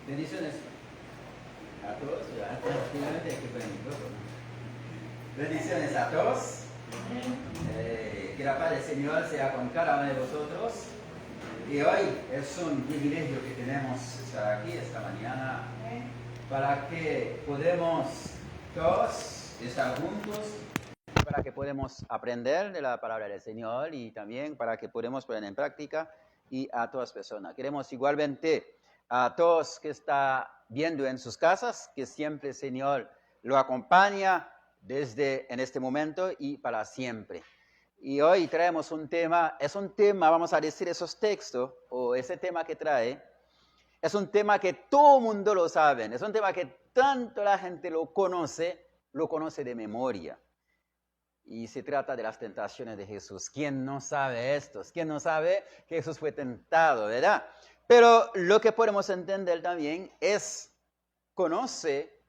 Bendiciones a todos. Finalmente hay que poner el micrófono. Bendiciones a todos. Que la paz del Señor sea con cada uno de vosotros. Y hoy es un privilegio que tenemos estar aquí esta mañana para que podamos todos estar juntos, para que podamos aprender de la palabra del Señor y también para que podamos poner en práctica y a todas personas. Queremos igualmente a todos que están viendo en sus casas, que siempre el Señor lo acompaña desde en este momento y para siempre. Y hoy traemos un tema, vamos a decir esos textos, o ese tema que trae, es un tema que todo el mundo lo sabe, es un tema que tanto la gente lo conoce de memoria. Y se trata de las tentaciones de Jesús. ¿Quién no sabe esto? ¿Quién no sabe que Jesús fue tentado, verdad? Pero lo que podemos entender también es, conoce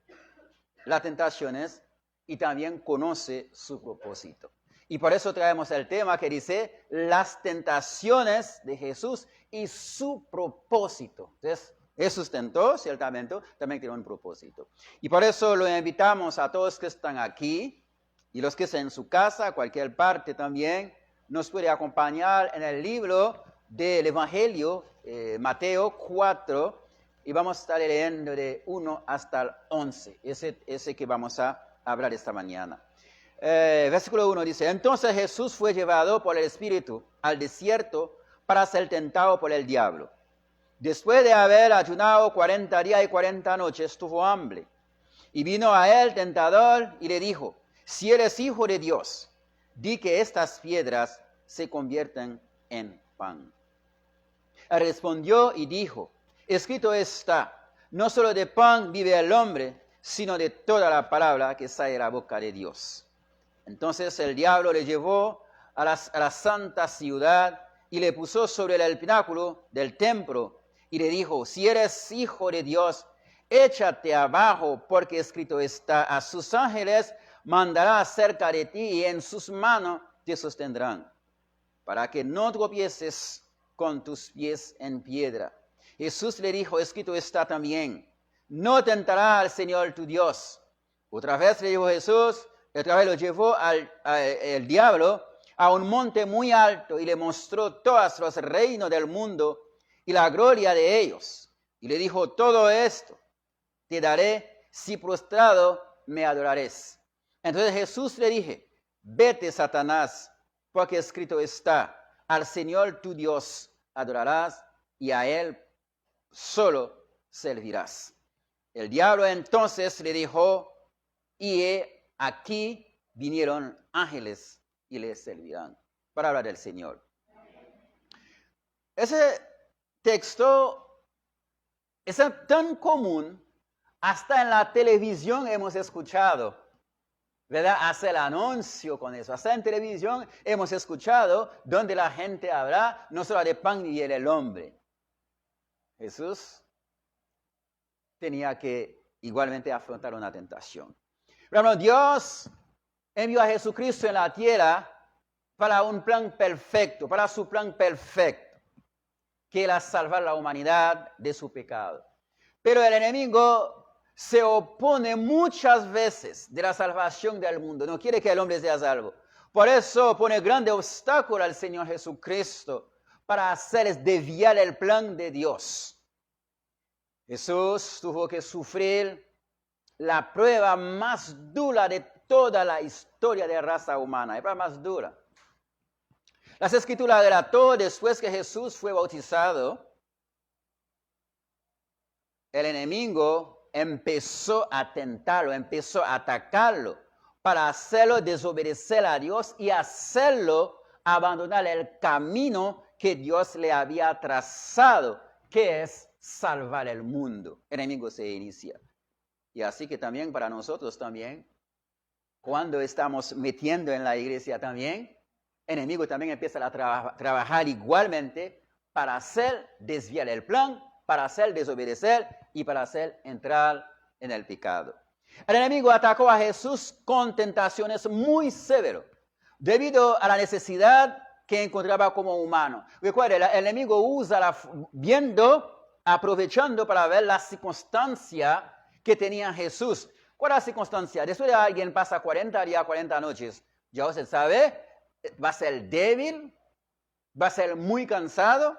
las tentaciones y también conoce su propósito. Y por eso traemos el tema que dice las tentaciones de Jesús y su propósito. Entonces, Jesús tentó, ciertamente, también tiene un propósito. Y por eso lo invitamos a todos que están aquí y los que están en su casa, cualquier parte también, nos puede acompañar en el libro del Evangelio, Mateo 4, y vamos a estar leyendo de 1 hasta el 11, ese que vamos a hablar esta mañana. Versículo 1 dice, entonces Jesús fue llevado por el Espíritu al desierto para ser tentado por el diablo. Después de haber ayunado 40 días y 40 noches, tuvo hambre. Y vino a él tentador y le dijo, si eres hijo de Dios, di que estas piedras se conviertan en pan. Él respondió y dijo, escrito está, no solo de pan vive el hombre, sino de toda la palabra que sale de la boca de Dios. Entonces el diablo le llevó a la santa ciudad y le puso sobre el pináculo del templo y le dijo, si eres hijo de Dios, échate abajo, porque escrito está, a sus ángeles mandará cerca de ti y en sus manos te sostendrán, para que no tropieces con tus pies en piedra. Jesús le dijo, escrito está también, no tentarás al Señor tu Dios. Otra vez le dijo Jesús, otra vez lo llevó el diablo a un monte muy alto y le mostró todos los reinos del mundo y la gloria de ellos. Y le dijo, todo esto te daré si prostrado me adorares. Entonces Jesús le dije, vete, Satanás, porque escrito está, al Señor tu Dios adorarás y a Él solo servirás. El diablo entonces le dijo, y aquí vinieron ángeles y le servirán. Palabra del Señor. Ese texto es tan común, hasta en la televisión hemos escuchado, ¿verdad? Hace el anuncio con eso. Hasta en televisión hemos escuchado donde la gente habla no solo de pan y el hombre. Jesús tenía que igualmente afrontar una tentación. Pero Dios envió a Jesucristo en la tierra para un plan perfecto, para su plan perfecto, que era salvar a la humanidad de su pecado. Pero el enemigo se opone muchas veces de la salvación del mundo. No quiere que el hombre sea salvo. Por eso pone grande obstáculo al Señor Jesucristo para hacer desviar el plan de Dios. Jesús tuvo que sufrir la prueba más dura de toda la historia de la raza humana. La prueba más dura. Las Escrituras relató después que Jesús fue bautizado, el enemigo empezó a tentarlo, empezó a atacarlo para hacerlo desobedecer a Dios y hacerlo abandonar el camino que Dios le había trazado, que es salvar el mundo. El enemigo se inicia. Y así que también para nosotros también, cuando estamos metiendo en la iglesia también, el enemigo también empieza a trabajar igualmente para hacer desviar el plan, para hacer desobedecer y para hacer entrar en el pecado. El enemigo atacó a Jesús con tentaciones muy severas, debido a la necesidad que encontraba como humano. Recuerda, el enemigo usa viendo aprovechando para ver la circunstancia que tenía Jesús. ¿Cuál es la circunstancia? Después de alguien pasa 40 días, 40 noches, ya usted sabe, va a ser débil, va a ser muy cansado,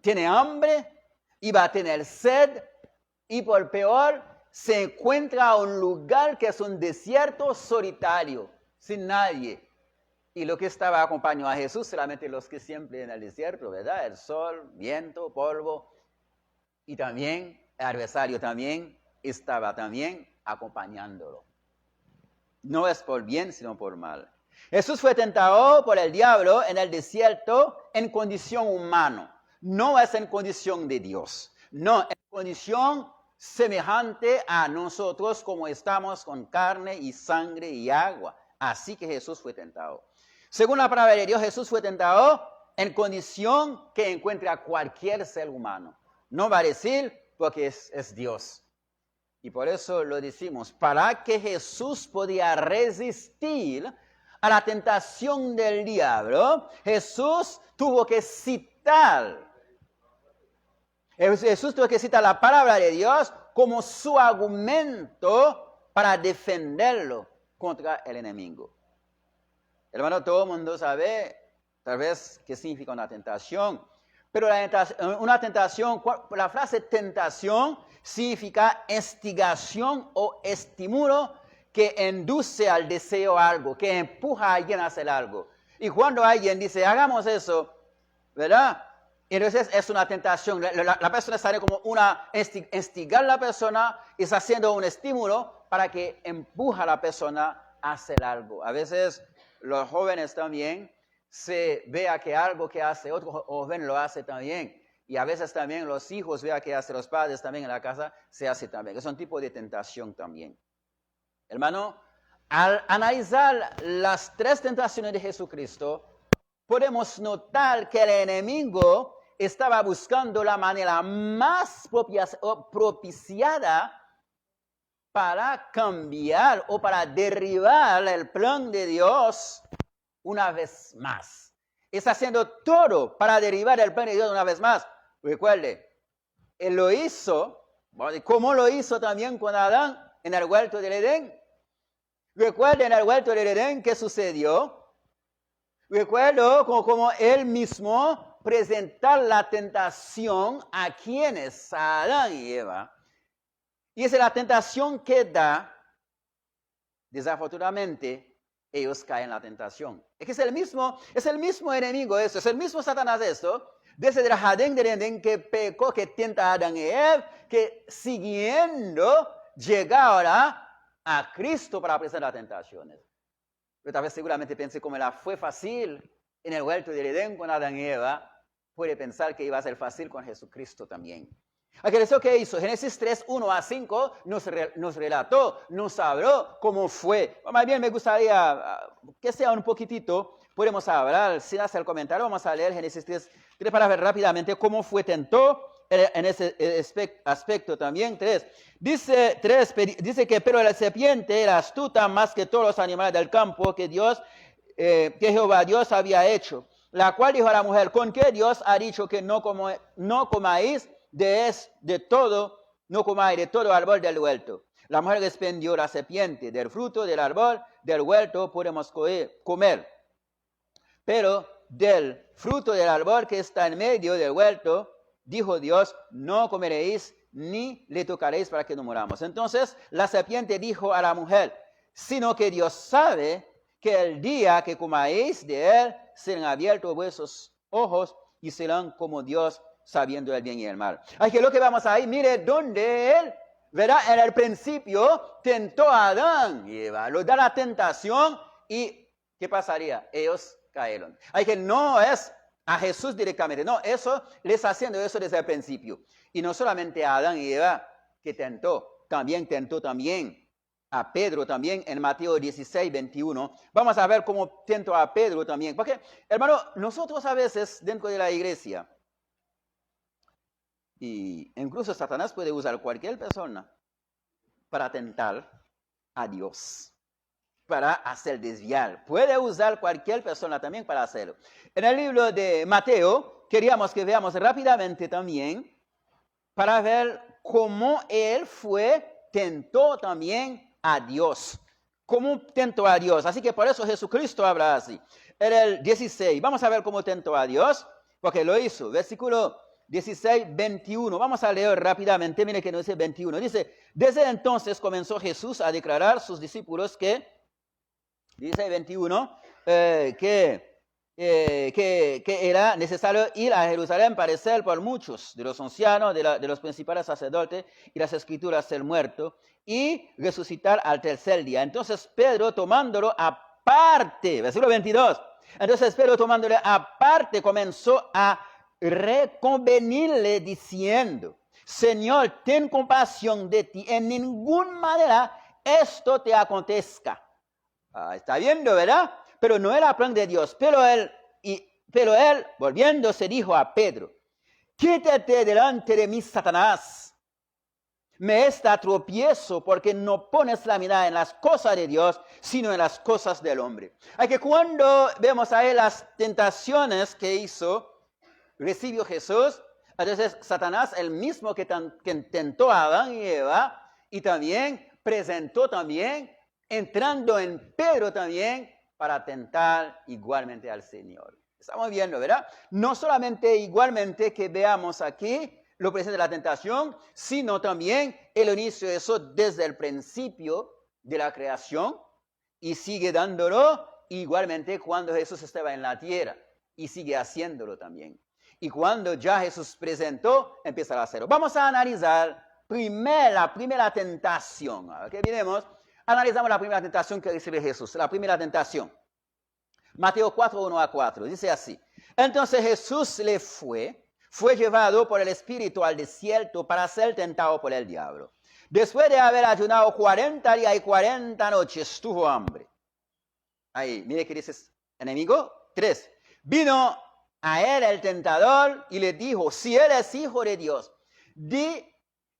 tiene hambre y va a tener sed, y por peor, se encuentra a un lugar que es un desierto solitario, sin nadie. Y lo que estaba acompañando a Jesús, solamente los que siempre en el desierto, ¿verdad? El sol, viento, polvo, y también el adversario también estaba también acompañándolo. No es por bien, sino por mal. Jesús fue tentado por el diablo en el desierto en condición humana. No es en condición de Dios. No, en condición semejante a nosotros como estamos con carne y sangre y agua. Así que Jesús fue tentado. Según la palabra de Dios, Jesús fue tentado en condición que encuentra cualquier ser humano. No va a decir porque es Dios. Y por eso lo decimos, para que Jesús podía resistir a la tentación del diablo, Jesús tuvo que citar la palabra de Dios como su argumento para defenderlo contra el enemigo. Hermano, todo el mundo sabe, tal vez, qué significa una tentación. Pero una tentación, la frase tentación significa instigación o estímulo que induce al deseo algo, que empuja a alguien a hacer algo. Y cuando alguien dice, hagamos eso, ¿verdad? Entonces es una tentación. La persona está como instigar a la persona y está haciendo un estímulo para que empuja a la persona a hacer algo. A veces los jóvenes también se vea que algo que hace otro joven lo hace también. Y a veces también los hijos vean que hace los padres también en la casa, se hace también. Es un tipo de tentación también. Hermano, al analizar las tres tentaciones de Jesucristo, podemos notar que el enemigo estaba buscando la manera más propiciada para cambiar o para derribar el plan de Dios una vez más. Está haciendo todo para derribar el plan de Dios una vez más. Recuerde, Él lo hizo, como lo hizo también con Adán en el huerto del Edén. Recuerde en el huerto del Edén qué sucedió. Recuerdo como Él mismo presentar la tentación a quienes, a Adán y Eva. Y esa es la tentación que da, desafortunadamente, ellos caen en la tentación. Es que es el mismo enemigo eso, es el mismo Satanás esto, desde el jardín del Edén que pecó, que tienta a Adán y Eva, que siguiendo llega ahora a Cristo para presentar tentaciones. Pero tal vez seguramente pensé como la fue fácil en el huerto del Edén con Adán y Eva, puede pensar que iba a ser fácil con Jesucristo también. Aquí eso que hizo, Génesis 3, 1 a 5, nos relató, nos habló cómo fue. Más bien me gustaría que sea un poquitito, podemos hablar, sin hacer comentario, vamos a leer Génesis 3 para ver rápidamente cómo fue tentó en ese aspecto también. 3. Dice que pero la serpiente era astuta más que todos los animales del campo que Jehová Dios había hecho, la cual dijo a la mujer, ¿con qué Dios ha dicho que no comáis de todo árbol del huerto? La mujer respondió, la serpiente, del fruto del árbol del huerto podemos comer, pero del fruto del árbol que está en medio del huerto, dijo Dios, no comeréis ni le tocaréis para que no moramos. Entonces la serpiente dijo a la mujer, sino que Dios sabe que el día que comáis de él, serán abiertos vuestros ojos y serán como Dios, sabiendo el bien y el mal. Aquí lo que vamos ahí, mire donde él, ¿verdad? En el principio tentó a Adán y Eva, lo da la tentación y ¿qué pasaría? Ellos cayeron. Hay que no es a Jesús directamente, no, eso le está haciendo eso desde el principio. Y no solamente a Adán y Eva que tentó también a Pedro también en Mateo 16, 21. Vamos a ver cómo tentó a Pedro también. Porque, hermano, nosotros a veces dentro de la iglesia, y incluso Satanás puede usar cualquier persona para tentar a Dios, para hacer desviar. Puede usar cualquier persona también para hacerlo. En el libro de Mateo, queríamos que veamos rápidamente también para ver cómo él tentó también a Dios. ¿Cómo tentó a Dios? Así que por eso Jesucristo habla así. En el 16, vamos a ver cómo tentó a Dios, porque lo hizo. Versículo 16, 21. Vamos a leer rápidamente. Mire que no dice 21. Dice, desde entonces comenzó Jesús a declarar a sus discípulos que, dice 21, que era necesario ir a Jerusalén, padecer por muchos de los ancianos, de los principales sacerdotes y las escrituras del muerto, y resucitar al tercer día. Entonces Pedro, tomándolo aparte, versículo 22, entonces Pedro, tomándolo aparte, comenzó a reconvenirle diciendo, Señor, ten compasión de ti, en ninguna manera esto te acontezca. Está viendo, ¿verdad? Pero no era plan de Dios. Pero él, volviéndose, dijo a Pedro, quítate delante de mí, Satanás. Me es tropiezo porque no pones la mirada en las cosas de Dios, sino en las cosas del hombre. Hay que cuando vemos ahí las tentaciones que recibió Jesús, entonces Satanás, el mismo que tentó a Adán y Eva, y también presentó también, entrando en Pedro también, para tentar igualmente al Señor. Estamos viendo, ¿verdad? No solamente igualmente que veamos aquí lo presente de la tentación, sino también el inicio de eso desde el principio de la creación y sigue dándolo igualmente cuando Jesús estaba en la tierra y sigue haciéndolo también. Y cuando ya Jesús presentó, empieza a hacerlo. Vamos a analizar la primera tentación. ¿Okay? Miremos. Analizamos la primera tentación que recibe Jesús, la primera tentación. Mateo 4, 1 a 4, dice así. Entonces Jesús fue llevado por el Espíritu al desierto para ser tentado por el diablo. Después de haber ayunado 40 días y 40 noches, tuvo hambre. Ahí, mire que dice enemigo. 3. Vino a él el tentador y le dijo, si eres hijo de Dios, di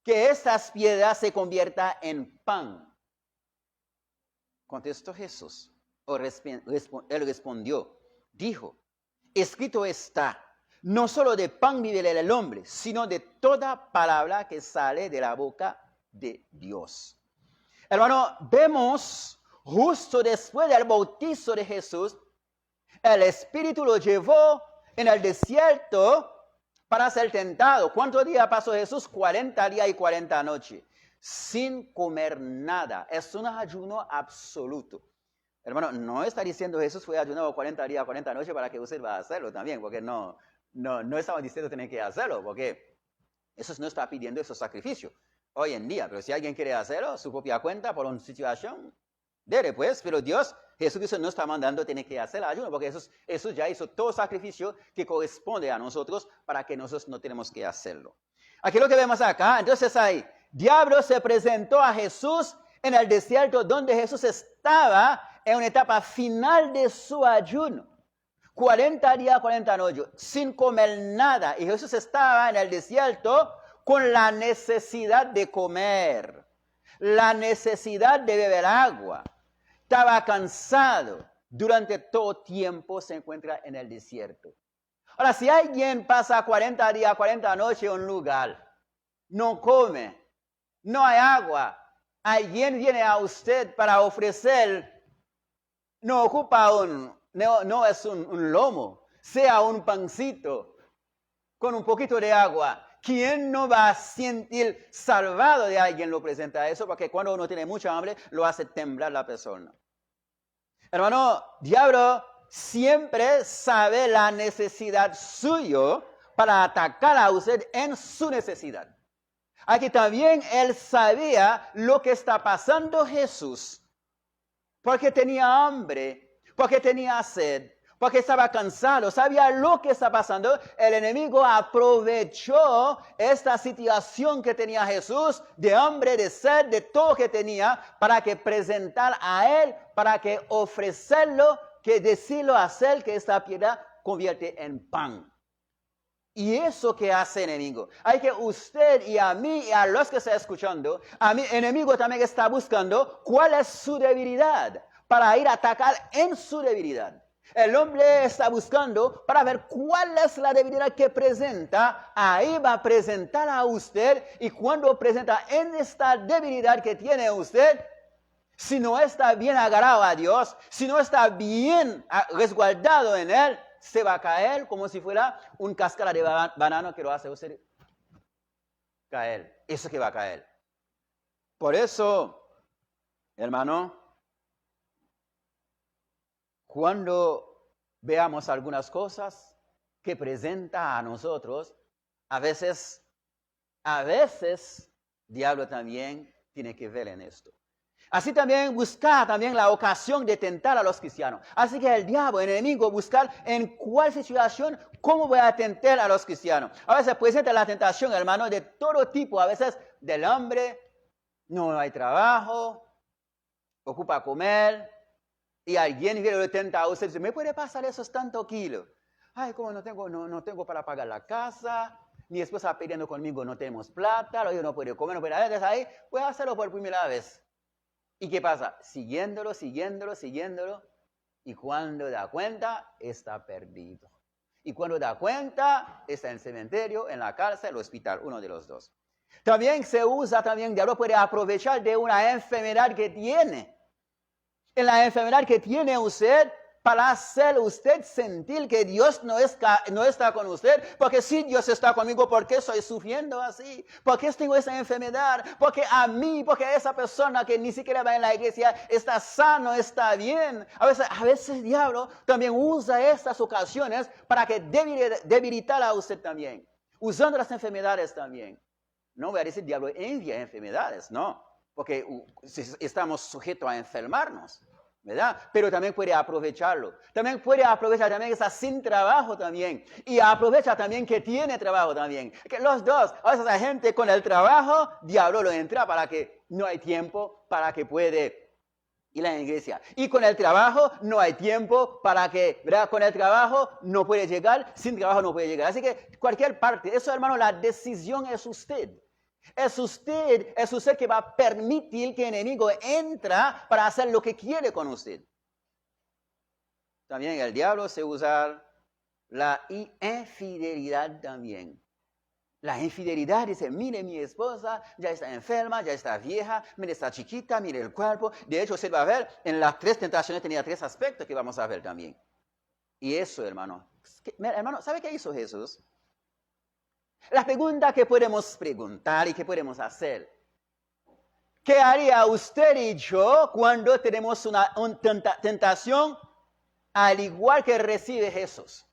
que estas piedras se conviertan en pan. Contestó Jesús, él respondió, dijo, escrito está, no solo de pan vivirá el hombre, sino de toda palabra que sale de la boca de Dios. Hermano, vemos justo después del bautizo de Jesús, el Espíritu lo llevó en el desierto para ser tentado. ¿Cuántos días pasó Jesús? 40 días y 40 noches. Sin comer nada. Es un ayuno absoluto. Hermano, no está diciendo Jesús fue ayunado 40 días, 40 noches para que usted va a hacerlo también, porque no estamos diciendo tener que hacerlo, porque eso no está pidiendo esos sacrificios hoy en día. Pero si alguien quiere hacerlo, su propia cuenta, por una situación, debe pues, pero Jesucristo no está mandando tener que hacer el ayuno, porque Jesús ya hizo todo sacrificio que corresponde a nosotros para que nosotros no tenemos que hacerlo. Aquí lo que vemos acá, entonces ahí, diablo se presentó a Jesús en el desierto donde Jesús estaba en una etapa final de su ayuno. 40 días, 40 noches, sin comer nada. Y Jesús estaba en el desierto con la necesidad de comer, la necesidad de beber agua. Estaba cansado. Durante todo tiempo se encuentra en el desierto. Ahora, si alguien pasa 40 días, 40 noches en un lugar, no come, no hay agua, alguien viene a usted para ofrecer, no ocupa no es un lomo, sea un pancito con un poquito de agua. ¿Quién no va a sentir salvado de alguien lo presenta eso? Porque cuando uno tiene mucha hambre, lo hace temblar la persona. Hermano, diablo siempre sabe la necesidad suya para atacar a usted en su necesidad. Aquí también él sabía lo que está pasando Jesús, porque tenía hambre, porque tenía sed, porque estaba cansado, sabía lo que está pasando. El enemigo aprovechó esta situación que tenía Jesús, de hambre, de sed, de todo que tenía, para que presentar a él, para que ofrecerlo, que decirlo, hacer que esta piedra convierte en pan. Y eso que hace el enemigo. Hay que usted y a mí y a los que están escuchando, a mí, el enemigo también está buscando cuál es su debilidad para ir a atacar en su debilidad. El hombre está buscando para ver cuál es la debilidad que presenta. Ahí va a presentar a usted. Y cuando presenta en esta debilidad que tiene usted, si no está bien agarrado a Dios, si no está bien resguardado en Él, se va a caer como si fuera un cáscara de banano que lo hace usted caer. Eso que va a caer. Por eso, hermano, cuando veamos algunas cosas que presenta a nosotros, a veces, diablo también tiene que ver en esto. Así también buscar también la ocasión de tentar a los cristianos. Así que el diablo, el enemigo, buscar en cuál situación, cómo voy a tentar a los cristianos. A veces presenta la tentación, hermano, de todo tipo. A veces del hambre, no hay trabajo, ocupa comer. Y alguien viene y le tenta a usted y dice, ¿me puede pasar esos tantos kilos? Ay, como no tengo para pagar la casa, mi esposa está pidiendo conmigo, no tenemos plata, yo no puedo comer, no puedo. Entonces ahí, voy a hacerlo por primera vez. ¿Y qué pasa? Siguiéndolo, y cuando da cuenta, está perdido. Y cuando da cuenta, está en el cementerio, en la cárcel, el hospital, uno de los dos. También se usa, diablo puede aprovechar de una enfermedad que tiene. En la enfermedad que tiene usted, para hacer usted sentir que Dios no está con usted. Porque si Dios está conmigo, ¿por qué estoy sufriendo así? ¿Por qué tengo esa enfermedad? Porque esa persona que ni siquiera va en la iglesia está sano, está bien. A veces el diablo también usa estas ocasiones para que debilitar a usted también. Usando las enfermedades también. No voy a decir diablo envía enfermedades, no. Porque estamos sujetos a enfermarnos, ¿verdad? Pero también puede aprovecharlo. También puede aprovechar también que está sin trabajo también. Y aprovecha también que tiene trabajo también. Que los dos, a veces la gente con el trabajo, diablo lo entra para que no hay tiempo para que puede ir a la iglesia. Y con el trabajo no hay tiempo para que, ¿verdad? Con el trabajo no puede llegar, sin trabajo no puede llegar. Así que cualquier parte, eso hermano, la decisión es usted. Es usted que va a permitir que el enemigo entra para hacer lo que quiere con usted. También el diablo se usa la infidelidad también. La infidelidad dice, mire mi esposa, ya está enferma, ya está vieja, mire está chiquita, mire el cuerpo. De hecho, se va a ver, en las 3 tentaciones tenía 3 aspectos que vamos a ver también. Y eso, hermano, ¿sabe qué hizo Jesús? La pregunta que podemos preguntar y que podemos hacer. ¿Qué haría usted y yo cuando tenemos una tentación al igual que recibe Jesús?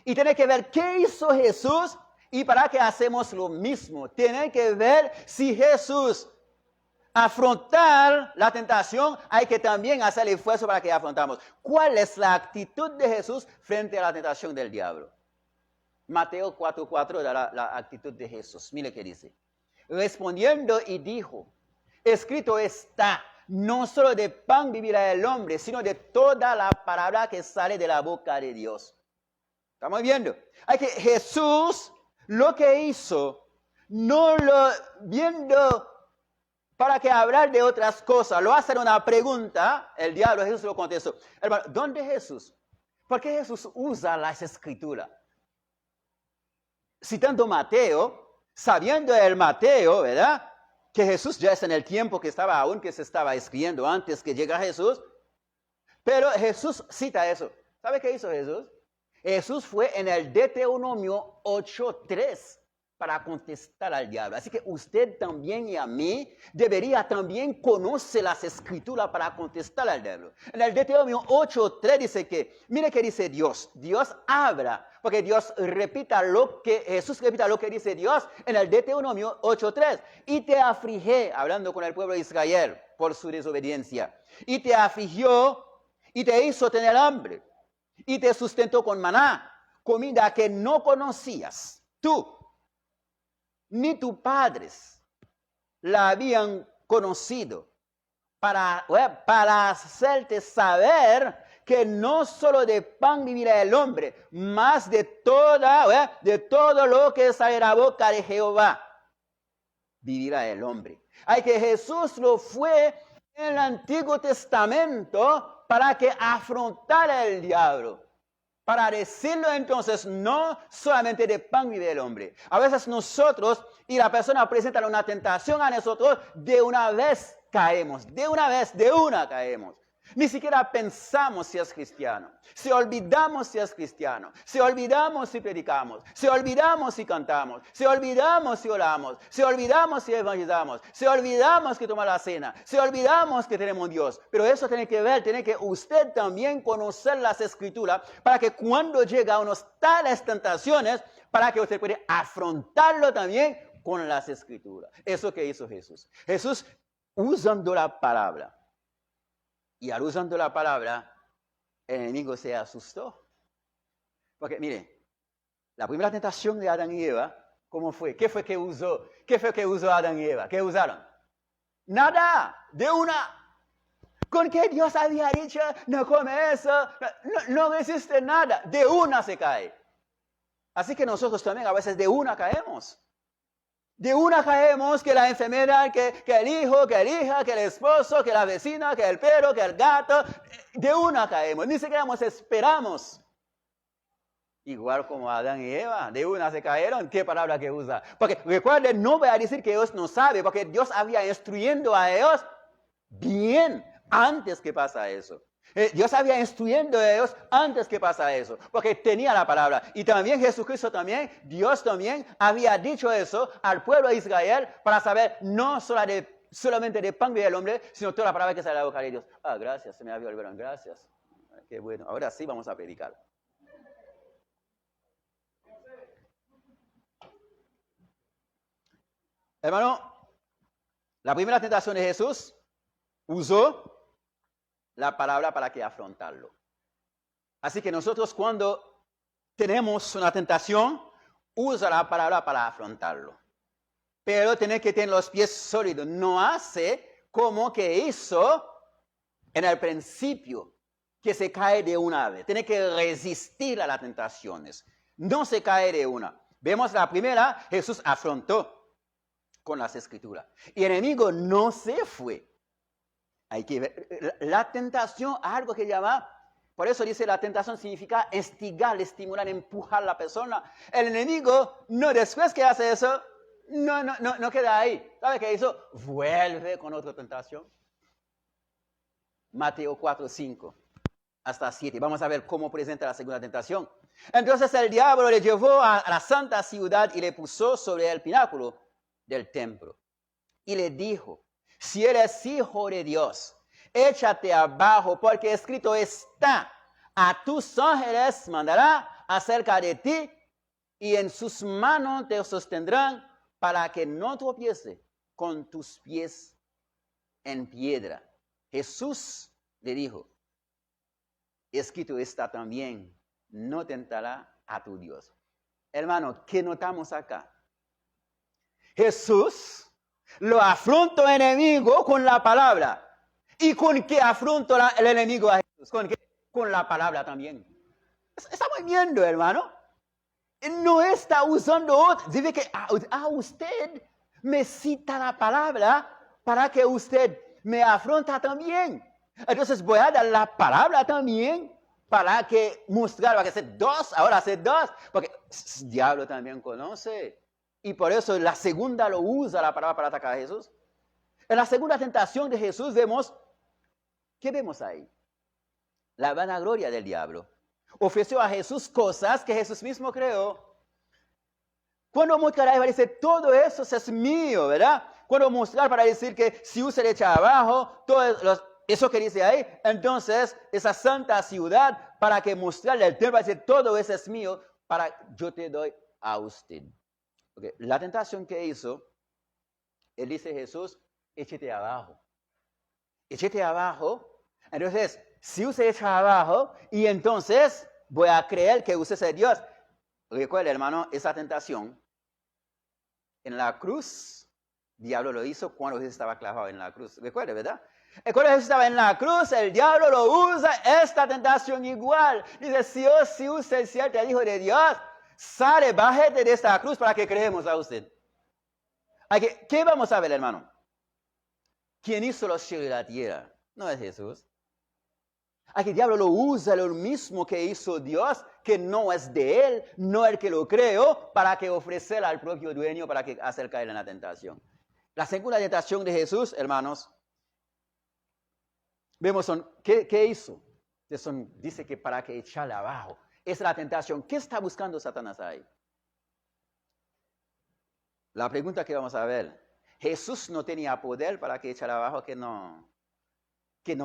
Y tiene que ver qué hizo Jesús y para qué hacemos lo mismo. Tiene que ver si Jesús afrontar la tentación, hay que también hacer el esfuerzo para que afrontamos. ¿Cuál es la actitud de Jesús frente a la tentación del diablo? Mateo 4:4 da la actitud de Jesús. Mire qué dice. Respondiendo y dijo, escrito está, no solo de pan vivirá el hombre, sino de toda la palabra que sale de la boca de Dios. ¿Estamos viendo? Hay que Jesús lo que hizo, no lo viendo para que hablar de otras cosas, lo hace una pregunta, el diablo, Jesús lo contestó. Hermano, ¿dónde Jesús? ¿Por qué Jesús usa las escrituras? Citando Mateo, sabiendo el Mateo, ¿verdad? Que Jesús ya es en el tiempo que estaba aún, que se estaba escribiendo antes que llega Jesús. Pero Jesús cita eso. ¿Sabe qué hizo Jesús? Jesús fue en el Deuteronomio 8:3 para contestar al diablo. Así que usted también y a mí debería también conocer las escrituras para contestar al diablo. En el Deuteronomio 8:3 dice que, mire qué dice Dios. Dios habla, porque Jesús repita lo que dice Dios en el Deuteronomio 8:3. Y te afligé, hablando con el pueblo de Israel por su desobediencia. Y te afligió y te hizo tener hambre. Y te sustentó con maná, comida que no conocías. Tú ni tus padres la habían conocido, para hacerte saber que no solo de pan vivirá el hombre, mas de todo lo que sale de la boca de Jehová vivirá el hombre. Hay que Jesús lo fue en el Antiguo Testamento para que afrontara el diablo. Para decirlo entonces, no solamente de pan vive el hombre. A veces nosotros y la persona presenta una tentación a nosotros, de una vez caemos, de una caemos. Ni siquiera pensamos si es cristiano. Si olvidamos si es cristiano. Si olvidamos si predicamos. Si olvidamos si cantamos. Si olvidamos si oramos. Si olvidamos si evangelizamos. Si olvidamos que tomar la cena. Si olvidamos que tenemos Dios. Pero eso tiene que ver, tiene que usted también conocer las Escrituras para que cuando llega a unas tales tentaciones, para que usted pueda afrontarlo también con las Escrituras. Eso que hizo Jesús. Jesús usando la palabra. Y al usando la palabra, el enemigo se asustó. Porque mire, la primera tentación de Adán y Eva, ¿cómo fue? ¿Qué fue que usó? ¿Qué fue que usó Adán y Eva? ¿Qué usaron? Nada, de una. Con que Dios había dicho, no come eso, no resiste nada, de una se cae. Así que nosotros también a veces de una caemos. De una caemos que la enfermedad, que el hijo, que la hija, que el esposo, que la vecina, que el perro, que el gato. De una caemos, ni siquiera nos esperamos. Igual como Adán y Eva, de una se cayeron. ¿Qué palabra que usa? Porque recuerden, no voy a decir que Dios no sabe, porque Dios había instruyendo a ellos bien antes que pasa eso. Dios había instruyendo a ellos antes que pasa eso, porque tenía la palabra. Y también Jesucristo también, Dios también había dicho eso al pueblo de Israel para saber no solamente de pan vive el hombre, sino toda la palabra que sale de la boca de Dios. Ah, gracias, se me había olvidado, gracias. Qué bueno, ahora sí vamos a predicar. Hermano, la primera tentación de Jesús usó la palabra para que afrontarlo. Así que nosotros cuando tenemos una tentación, usa la palabra para afrontarlo. Pero tiene que tener los pies sólidos. No hace como que hizo en el principio, que se cae de una vez. Tiene que resistir a las tentaciones. No se cae de una. Vemos la primera, Jesús afrontó con las Escrituras. Y el enemigo no se fue. Hay que ver, la tentación, algo que llama, por eso dice la tentación significa instigar, estimular, empujar a la persona. El enemigo, no después que hace eso, no queda ahí. ¿Sabe qué hizo? Vuelve con otra tentación. Mateo 4, 5 hasta 7. Vamos a ver cómo presenta la segunda tentación. Entonces el diablo le llevó a la santa ciudad y le puso sobre el pináculo del templo. Y le dijo, si eres hijo de Dios, échate abajo, porque escrito está, a tus ángeles mandará acerca de ti, y en sus manos te sostendrán, para que no tropiece con tus pies en piedra. Jesús le dijo, escrito está también, no tentará a tu Dios. Hermano, ¿qué notamos acá? Jesús lo afrontó el enemigo con la palabra. ¿Y con qué afrontó el enemigo a Jesús? ¿Con qué? Con la palabra también. Estamos viendo, hermano. No está usando otro. Dice que a usted me cita la palabra para que usted me afronta también. Entonces voy a dar la palabra también para que mostrar, para que sea dos, ahora sea dos. Porque el diablo también conoce. Y por eso la segunda lo usa la palabra para atacar a Jesús. En la segunda tentación de Jesús vemos, ¿qué vemos ahí? La vanagloria del diablo. Ofreció a Jesús cosas que Jesús mismo creó. Cuando mostrar va a decir, todo eso es mío, ¿verdad? Cuando mostrar para decir que si usted echa abajo, eso que dice ahí, entonces esa santa ciudad, para que mostrarle el templo, va a decir, todo eso es mío, yo te doy a usted. Okay. La tentación que hizo, él dice Jesús, échate abajo. Échate abajo. Entonces, si usted echa abajo, y entonces voy a creer que usted es Dios. Recuerda, hermano, esa tentación. En la cruz, el diablo lo hizo cuando Jesús estaba clavado en la cruz. Recuerda, ¿verdad? Cuando Jesús estaba en la cruz, el diablo lo usa, esta tentación igual. Dice, si usted es cierto, el Hijo de Dios, sale, bájate de esta cruz para que creemos a usted. ¿Qué vamos a ver, hermano? ¿Quién hizo los cielos y la tierra? No es Jesús. Aquí el diablo lo usa lo mismo que hizo Dios, que no es de él, no el que lo creó, para que ofrecerla al propio dueño para que hacer caer en la tentación. La segunda tentación de Jesús, hermanos, vemos ¿qué hizo? Dice que para que echarle abajo. Esa es la tentación. ¿Qué está buscando Satanás ahí? La pregunta que vamos a ver. Jesús no tenía poder para que echara abajo que no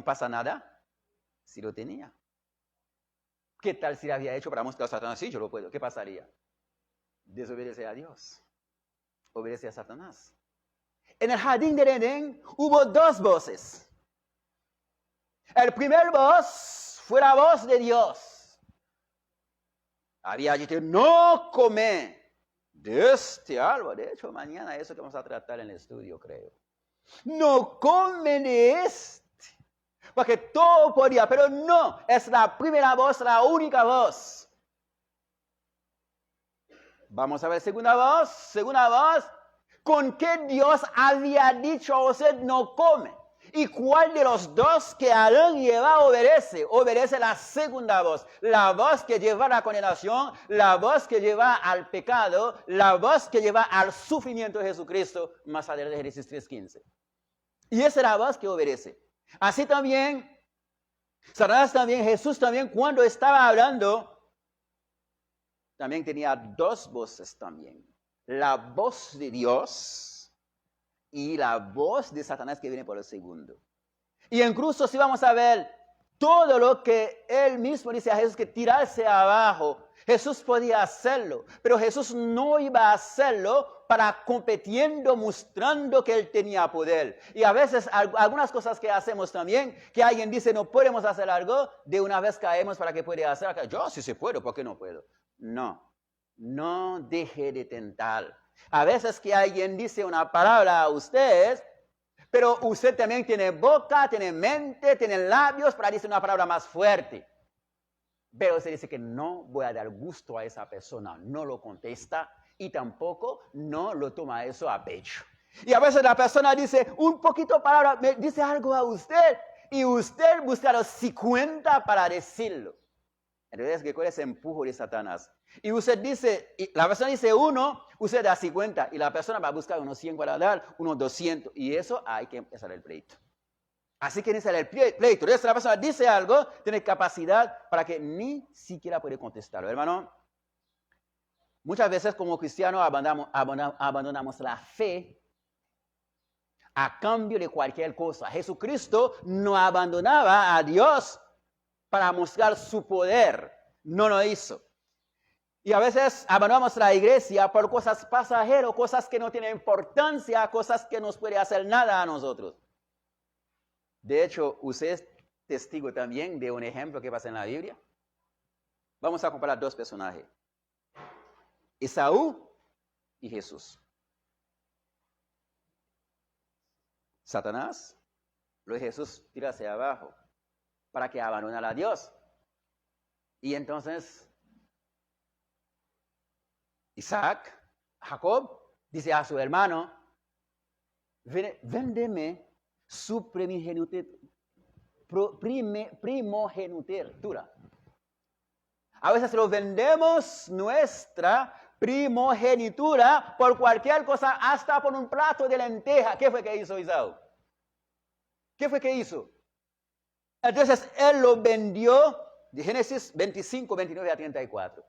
pasa nada. Sí lo tenía. ¿Qué tal si lo había hecho para mostrar a Satanás? Sí, yo lo puedo. ¿Qué pasaría? Desobedece a Dios. Obedece a Satanás. En el jardín de Edén hubo dos voces. El primer voz fue la voz de Dios. Había dicho, no come de este árbol. De hecho, mañana eso que vamos a tratar en el estudio, creo. No come de este. Porque todo podía, pero no. Es la primera voz, la única voz. Vamos a ver segunda voz. Segunda voz. ¿Con qué Dios había dicho a usted no come? ¿Y cuál de los dos que Adán y Eva obedece? Obedece la segunda voz. La voz que lleva a la condenación, la voz que lleva al pecado, la voz que lleva al sufrimiento de Jesucristo, más adelante de Génesis 3:15. Y esa es la voz que obedece. Así también, Satanás también, Jesús también, cuando estaba hablando, también tenía dos voces también. La voz de Dios y la voz de Satanás que viene por el segundo. Y incluso si vamos a ver todo lo que él mismo dice a Jesús que tirarse abajo, Jesús podía hacerlo, pero Jesús no iba a hacerlo para compitiendo, mostrando que él tenía poder. Y a veces algunas cosas que hacemos también, que alguien dice no podemos hacer algo, de una vez caemos para que pueda hacer. Yo sí se puedo, ¿por qué no puedo? No deje de tentar. A veces que alguien dice una palabra a usted, pero usted también tiene boca, tiene mente, tiene labios para decir una palabra más fuerte. Pero usted dice que no voy a dar gusto a esa persona, no lo contesta y tampoco no lo toma eso a pecho. Y a veces la persona dice un poquito palabra, me dice algo a usted y usted busca los 50 para decirlo. Entonces, ¿qué cuál es el empujo de Satanás? Y usted dice, y la persona dice 1, usted da 50 y la persona va a buscar unos 100 para dar, unos 200 y eso hay que empezar el pleito. Así que inicia el pleito. Entonces la persona dice algo, tiene capacidad para que ni siquiera puede contestarlo. Hermano, muchas veces como cristianos abandonamos la fe a cambio de cualquier cosa. Jesucristo no abandonaba a Dios para mostrar su poder. No lo hizo. Y a veces abandonamos la iglesia por cosas pasajeras, cosas que no tienen importancia, cosas que no pueden hacer nada a nosotros. De hecho, usted es testigo también de un ejemplo que pasa en la Biblia. Vamos a comparar dos personajes. Esaú y Jesús. Satanás, luego Jesús tira hacia abajo para que abandonara a Dios. Y entonces Jacob, dice a su hermano, véndeme su primogenitura. A veces lo vendemos nuestra primogenitura por cualquier cosa, hasta por un plato de lenteja. ¿Qué fue que hizo Esaú? ¿Qué fue que hizo? Entonces él lo vendió de Génesis 25, 29 a 34.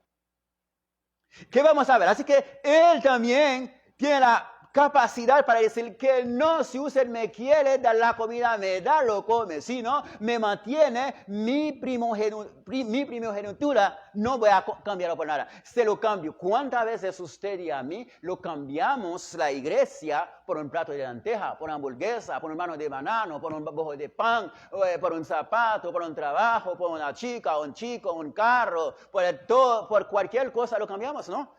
¿Qué vamos a ver? Así que él también tiene la capacidad para decir que no, si usted me quiere dar la comida, me da, lo come. Si no, me mantiene mi primogenitura, no voy a cambiarlo por nada. Se lo cambio. ¿Cuántas veces usted y a mí lo cambiamos la iglesia por un plato de lenteja, por una hamburguesa, por un mano de banano, por un bojo de pan, por un zapato, por un trabajo, por una chica, un chico, un carro, por cualquier cosa lo cambiamos, ¿no?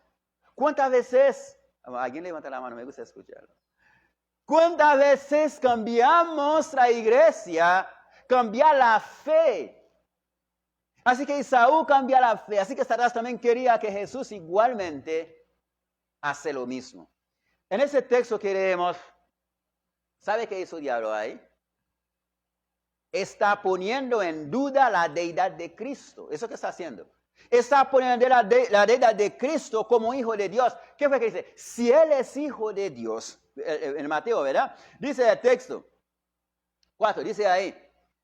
¿Cuántas veces? Alguien levanta la mano, me gusta escucharlo. ¿Cuántas veces cambiamos la iglesia? Cambiar la fe. Así que Esaú cambia la fe. Así que Satanás también quería que Jesús igualmente hace lo mismo. En ese texto que leemos, ¿sabe qué hizo el diablo ahí? está poniendo en duda la deidad de Cristo. ¿Eso qué está haciendo? Está poniendo la deidad de Cristo como hijo de Dios. ¿Qué fue que dice? Si Él es hijo de Dios, en Mateo, ¿verdad? Dice el texto 4, dice ahí,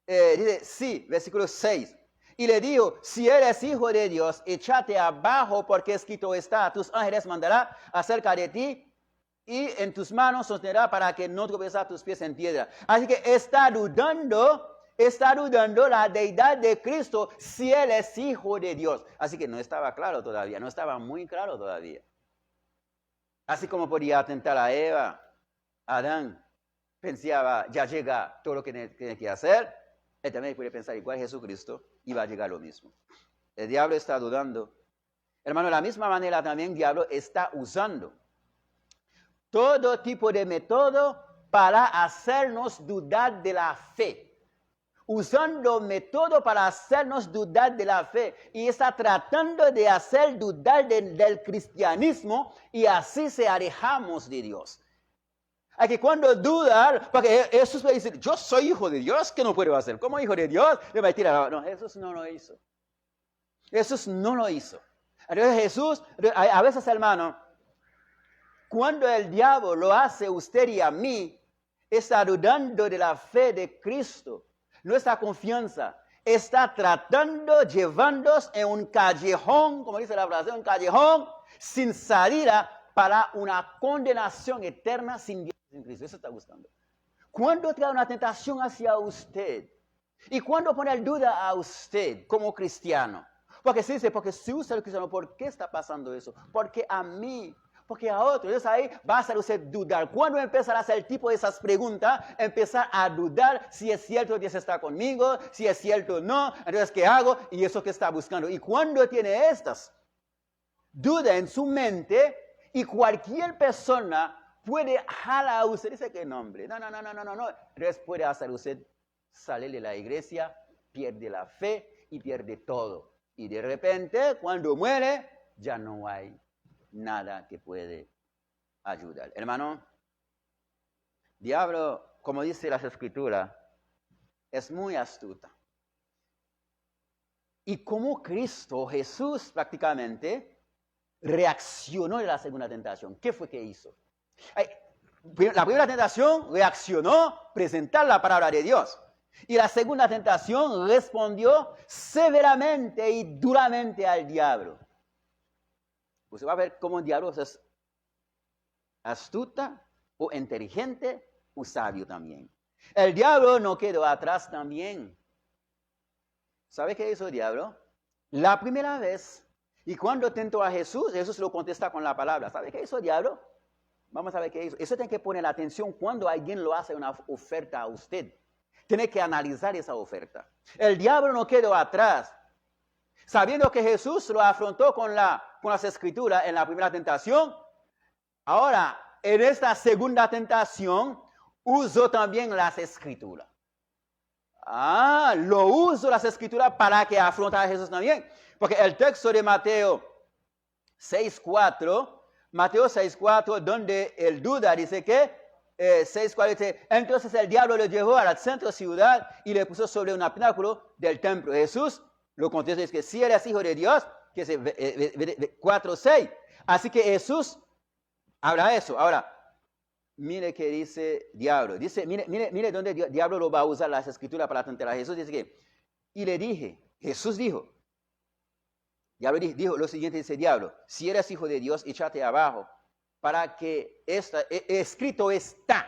dice, sí, versículo 6. Y le dijo, si eres hijo de Dios, échate abajo, porque escrito está, tus ángeles mandará acerca de ti, y en tus manos sostendrá para que no tropiezas tus pies en piedra. Así que está dudando la deidad de Cristo si Él es hijo de Dios. Así que no estaba claro todavía, no estaba muy claro todavía. Así como podía atentar a Eva, Adán pensaba, ya llega todo lo que tiene que hacer, él también puede pensar igual Jesucristo y va a llegar lo mismo. El diablo está dudando. Hermano, de la misma manera también el diablo está usando todo tipo de método para hacernos dudar de la fe. Usando método para hacernos dudar de la fe. Y está tratando de hacer dudar del cristianismo y así se alejamos de Dios. Hay que cuando dudar, porque Jesús puede decir, yo soy hijo de Dios, ¿qué no puedo hacer? Como hijo de Dios, le va a tirar. No, Jesús no lo hizo. Jesús no lo hizo. Entonces Jesús, a veces hermano, cuando el diablo lo hace a usted y a mí, está dudando de la fe de Cristo, nuestra confianza. Está tratando, llevándonos en un callejón, como dice la frase, un callejón sin salida para una condenación eterna sin Dios y sin Cristo. Eso está buscando. Cuando trae una tentación hacia usted y cuando pone en duda a usted como cristiano, porque se dice, porque si usted es cristiano, ¿por qué está pasando eso? Porque a mí, porque a otro. Entonces ahí va a hacer usted dudar. Cuando empezar a hacer el tipo de esas preguntas, empezar a dudar si es cierto Dios está conmigo, si es cierto o no, entonces ¿qué hago? Y eso que está buscando. Y cuando tiene estas dudas en su mente, y cualquier persona puede jalar a usted, dice que no, hombre, no. Entonces puede hacer usted salir de la iglesia, pierde la fe y pierde todo. Y de repente, cuando muere, ya no hay nada que puede ayudar. Hermano, diablo, como dice las escrituras, es muy astuta. Y como Cristo, Jesús prácticamente reaccionó en la segunda tentación. ¿Qué fue que hizo? La primera tentación reaccionó, presentar la palabra de Dios. Y la segunda tentación respondió severamente y duramente al diablo. Usted va a ver cómo el diablo es astuta o inteligente o sabio también. El diablo no quedó atrás también. ¿Sabe qué hizo el diablo? La primera vez, y cuando tentó a Jesús, Jesús lo contesta con la palabra. ¿Sabe qué hizo el diablo? Vamos a ver qué hizo. Eso tiene que poner atención cuando alguien lo hace una oferta a usted. Tiene que analizar esa oferta. El diablo no quedó atrás. Sabiendo que Jesús lo afrontó con las escrituras en la primera tentación, ahora en esta segunda tentación usó también las escrituras. Lo uso las escrituras para que afrontara a Jesús también. Porque el texto de Mateo 6.4, donde él duda, dice que 6.4 dice, entonces el diablo lo llevó al centro de la ciudad y le puso sobre un pináculo del templo. Jesús lo contesta, dice que si eres hijo de Dios, que es 4.6. Así que Jesús habla eso. Ahora, mire qué dice diablo. Dice, mire dónde diablo lo va a usar las escrituras para tentar a Jesús. Dice que, y le dije, Jesús dijo, diablo dijo lo siguiente, dice diablo, si eres hijo de Dios, échate abajo, para que escrito está,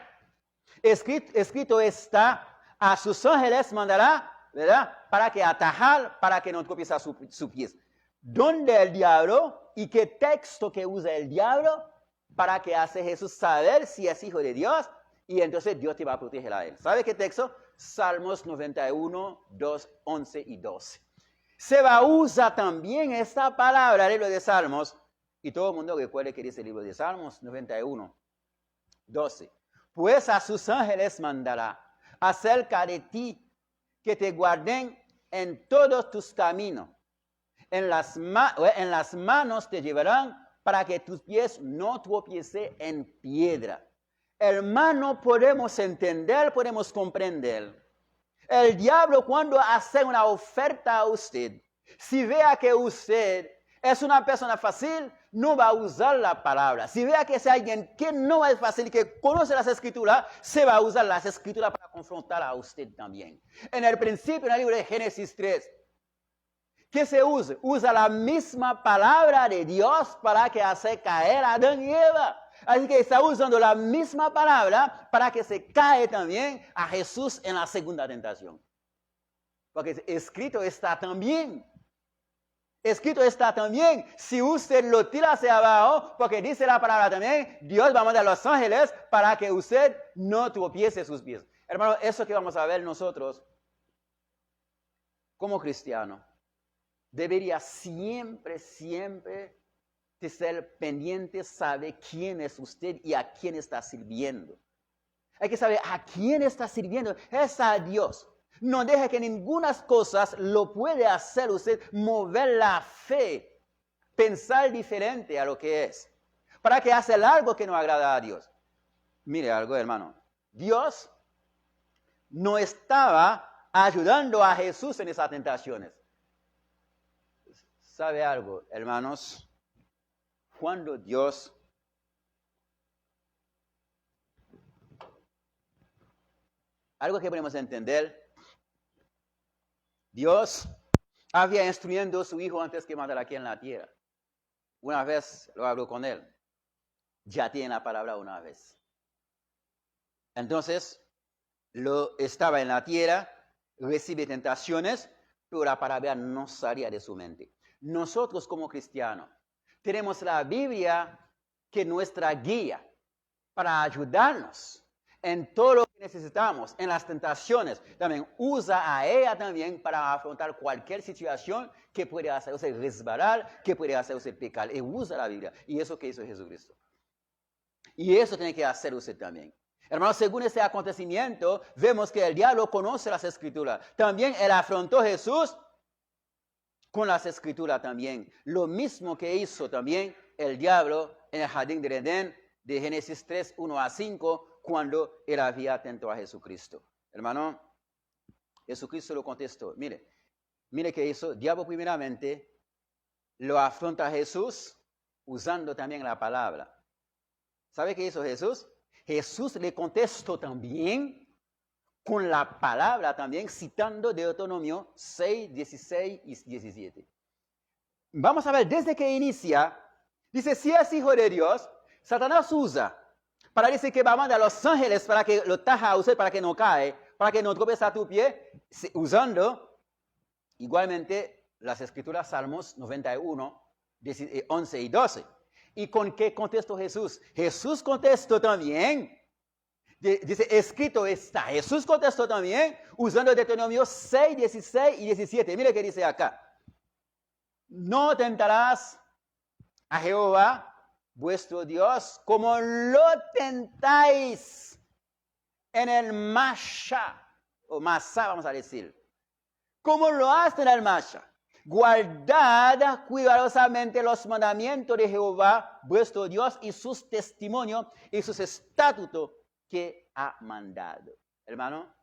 a sus ángeles mandará, ¿verdad? Para que atajar, para que no tropiece sus pies. ¿Dónde el diablo y qué texto que usa el diablo para que hace Jesús saber si es hijo de Dios? Y entonces Dios te va a proteger a él. ¿Sabe qué texto? Salmos 91, 2, 11 y 12. Se va a usar también esta palabra del libro de Salmos. Y todo el mundo recuerde que dice el libro de Salmos 91, 12. Pues a sus ángeles mandará acerca de ti que te guarden en todos tus caminos. En las manos te llevarán para que tus pies no tropiecen en piedra. Hermano, podemos entender, podemos comprender El diablo cuando hace una oferta a usted, si vea que usted es una persona fácil, no va a usar la palabra. Si vea que es alguien que no es fácil, que conoce las escrituras, se va a usar las escrituras para confrontar a usted también. En el principio, en el libro de Génesis 3, ¿qué se usa? Usa la misma palabra de Dios para que hace caer a Adán y Eva. Así que está usando la misma palabra para que se cae también a Jesús en la segunda tentación. Porque escrito está también. Escrito está también, si usted lo tira hacia abajo, porque dice la palabra también, Dios va a mandar a los ángeles para que usted no tropiece sus pies. Hermano, eso que vamos a ver nosotros, como cristianos, debería siempre de ser pendiente, saber quién es usted y a quién está sirviendo. Hay que saber a quién está sirviendo, es a Dios. No deje que ninguna cosa lo puede hacer usted mover la fe, pensar diferente a lo que es, para que hace algo que no agrada a Dios. Mire algo, hermano. Dios no estaba ayudando a Jesús en esas tentaciones. ¿Sabe algo, hermanos? Cuando Dios algo que podemos entender, Dios había instruyendo a su hijo antes que mandara aquí en la tierra. Una vez lo habló con él. Ya tiene la palabra una vez. Entonces, lo estaba en la tierra, recibe tentaciones, pero la palabra no salía de su mente. Nosotros como cristianos tenemos la Biblia que es nuestra guía para ayudarnos en todo lo que necesitamos, en las tentaciones. También usa a ella también para afrontar cualquier situación que puede hacerse resbalar, que puede hacerse pecar. Y usa la Biblia. Y eso que hizo Jesucristo. Y eso tiene que hacer usted también. Hermanos, según este acontecimiento, vemos que el diablo conoce las Escrituras. También él afrontó a Jesús con las Escrituras también. Lo mismo que hizo también el diablo en el jardín del Edén de Génesis 3, 1 a 5, cuando él había tentado a Jesucristo. Hermano, Jesucristo lo contestó. Mire que hizo. Diablo primeramente lo afronta a Jesús usando también la palabra. ¿Sabe qué hizo Jesús? Jesús le contestó también con la palabra también, citando Deuteronomio 6, 16 y 17. Vamos a ver, desde que inicia, dice, si es hijo de Dios, Satanás usa para decir que va a mandar a los ángeles para que lo taja a usted, para que no cae, para que no tropiece a tu pie, usando igualmente las escrituras Salmos 91, 11 y 12. ¿Y con qué contestó Jesús? Jesús contestó también, dice, escrito está. Jesús contestó también usando Deuteronomio 6, 16 y 17. Mire qué dice acá. No tentarás a Jehová, vuestro Dios, como lo tentáis en el Masha, o Masá, vamos a decir. Como lo hacen en el Masha. Guardad cuidadosamente los mandamientos de Jehová, vuestro Dios, y sus testimonios y sus estatutos que ha mandado. Hermano,